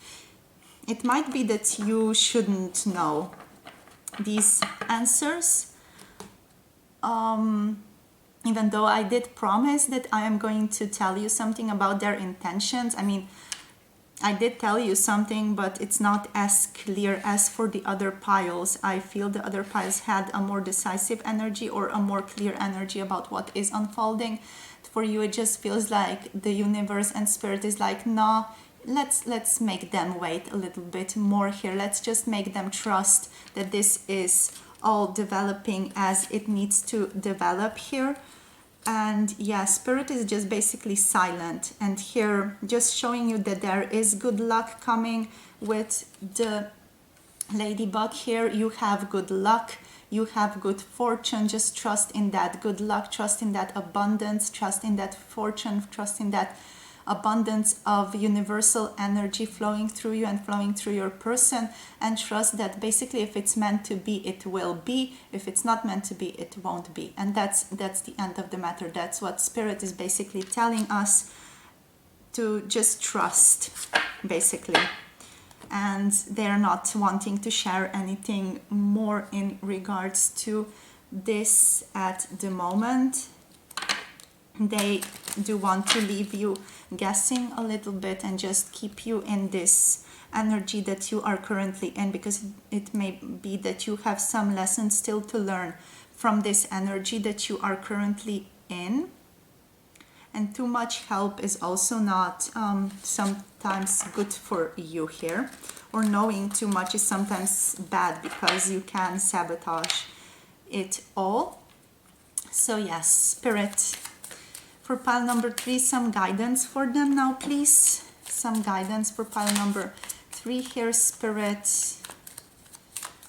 It might be that you shouldn't know these answers. Even though I did promise that I am going to tell you something about their intentions. I mean, I did tell you something, but it's not as clear as for the other piles. I feel the other piles had a more decisive energy or a more clear energy about what is unfolding. For you, it just feels like the universe and spirit is like, no, let's make them wait a little bit more here. Let's just make them trust that this is all developing as it needs to develop here. And yeah, spirit is just basically silent, and here just showing you that there is good luck coming with the ladybug. Here you have good luck, you have good fortune. Just trust in that good luck, trust in that abundance, trust in that fortune, trust in that abundance of universal energy flowing through you and flowing through your person, and trust that basically if it's meant to be, it will be. If it's not meant to be, it won't be. And that's the end of the matter. That's what spirit is basically telling us, to just trust basically. And they're not wanting to share anything more in regards to this at the moment. They do want to leave you guessing a little bit and just keep you in this energy that you are currently in, because it may be that you have some lessons still to learn from this energy that you are currently in. And too much help is also not sometimes good for you here, or knowing too much is sometimes bad because you can sabotage it all. So yes, spirit, for pile number 3, some guidance for them now, please. Some guidance for pile number 3 here, spirit.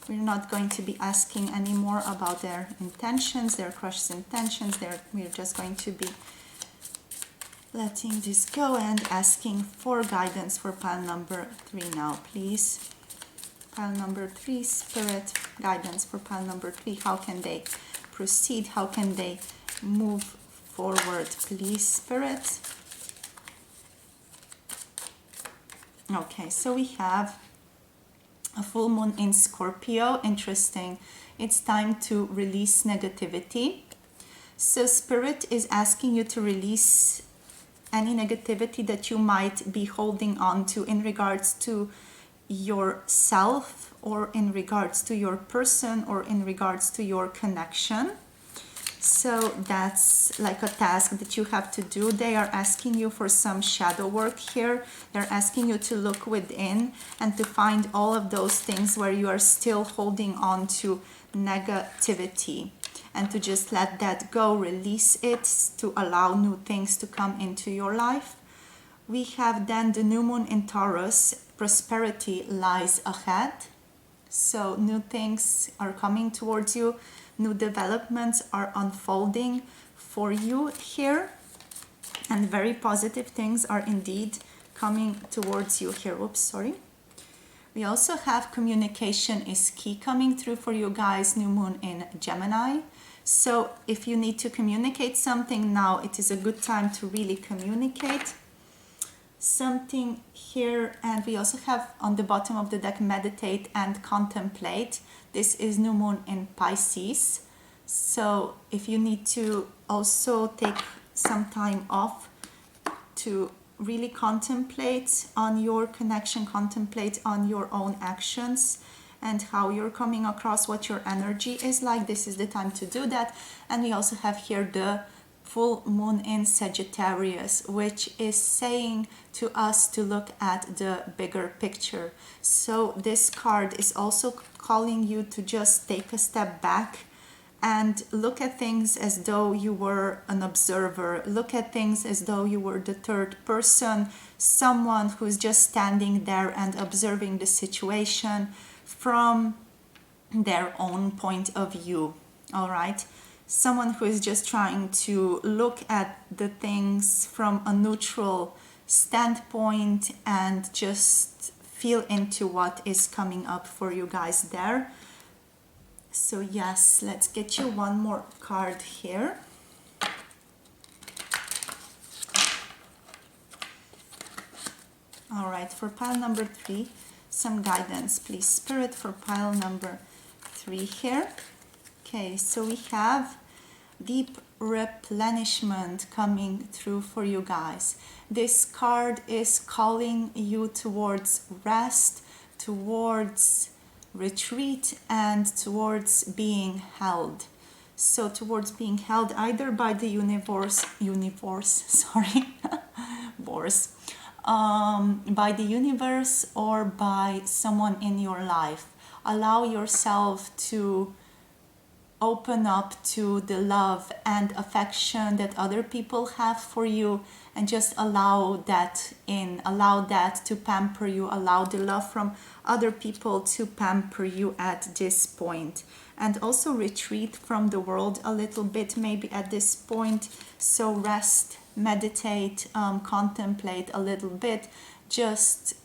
We're not going to be asking anymore about their intentions, their crush's intentions. We're just going to be letting this go and asking for guidance for pile number 3 now, please. Pile number 3, spirit, guidance for pile number 3. How can they proceed? How can they move forward, please, spirit? Okay, so we have a full moon in Scorpio. Interesting. It's time to release negativity. So spirit is asking you to release any negativity that you might be holding on to in regards to yourself, or in regards to your person, or in regards to your connection. So that's like a task that you have to do. They are asking you for some shadow work here. They're asking you to look within and to find all of those things where you are still holding on to negativity, and to just let that go, release it, to allow new things to come into your life. We have then the new moon in Taurus. Prosperity lies ahead. So new things are coming towards you. New developments are unfolding for you here. And very positive things are indeed coming towards you here. Oops, sorry. We also have communication is key coming through for you guys. New moon in Gemini. So if you need to communicate something now, it is a good time to really communicate something here. And we also have on the bottom of the deck, meditate and contemplate. This is new moon in Pisces. So if you need to also take some time off to really contemplate on your connection, contemplate on your own actions and how you're coming across, what your energy is like, this is the time to do that. And we also have here the full moon in Sagittarius, which is saying to us to look at the bigger picture. So this card is also calling you to just take a step back and look at things as though you were an observer. Look at things as though you were the third person, someone who's just standing there and observing the situation from their own point of view. All right? Someone who is just trying to look at the things from a neutral standpoint and just feel into what is coming up for you guys there. So yes, let's get you one more card here. All right, for pile number 3, some guidance, please, Spirit, for pile number 3 here. Okay, so we have deep replenishment coming through for you guys. This card is calling you towards rest, towards retreat, and towards being held. So towards being held either by the universe, by the universe or by someone in your life. Allow yourself to open up to the love and affection that other people have for you, and just allow that in, allow that to pamper you, allow the love from other people to pamper you at this point. And also retreat from the world a little bit maybe at this point. So rest, meditate, contemplate a little bit, just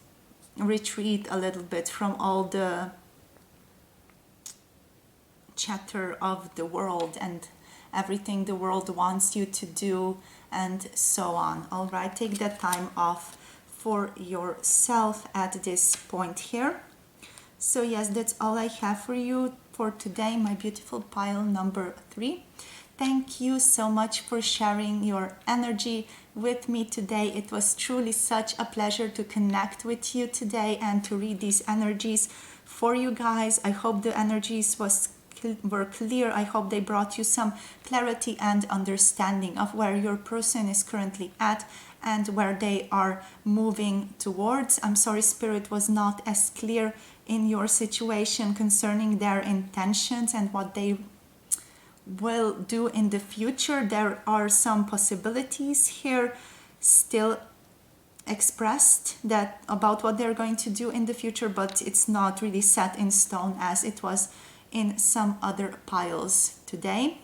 retreat a little bit from all the chatter of the world and everything the world wants you to do, and so on. All right, take that time off for yourself at this point here. So yes, that's all I have for you for today, my beautiful pile number 3. Thank you so much for sharing your energy with me today. It was truly such a pleasure to connect with you today and to read these energies for you guys. I hope the energies were clear. I hope they brought you some clarity and understanding of where your person is currently at and where they are moving towards. I'm sorry Spirit was not as clear in your situation concerning their intentions and what they will do in the future. There are some possibilities here still expressed that about what they're going to do in the future, but it's not really set in stone as it was in some other piles today.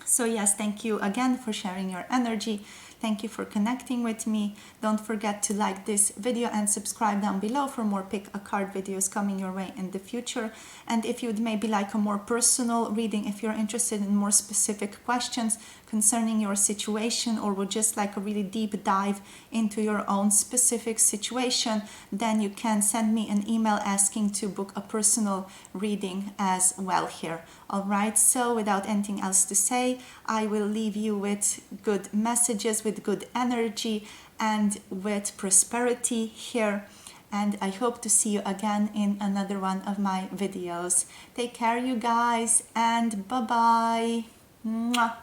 So yes, thank you again for sharing your energy. Thank you for connecting with me. Don't forget to like this video and subscribe down below for more pick a card videos coming your way in the future. And if you'd maybe like a more personal reading, if you're interested in more specific questions concerning your situation, or would just like a really deep dive into your own specific situation, then you can send me an email asking to book a personal reading as well here. All right, so without anything else to say, I will leave you with good messages, with good energy, and with prosperity here. And I hope to see you again in another one of my videos. Take care, you guys, and bye-bye. Mwah.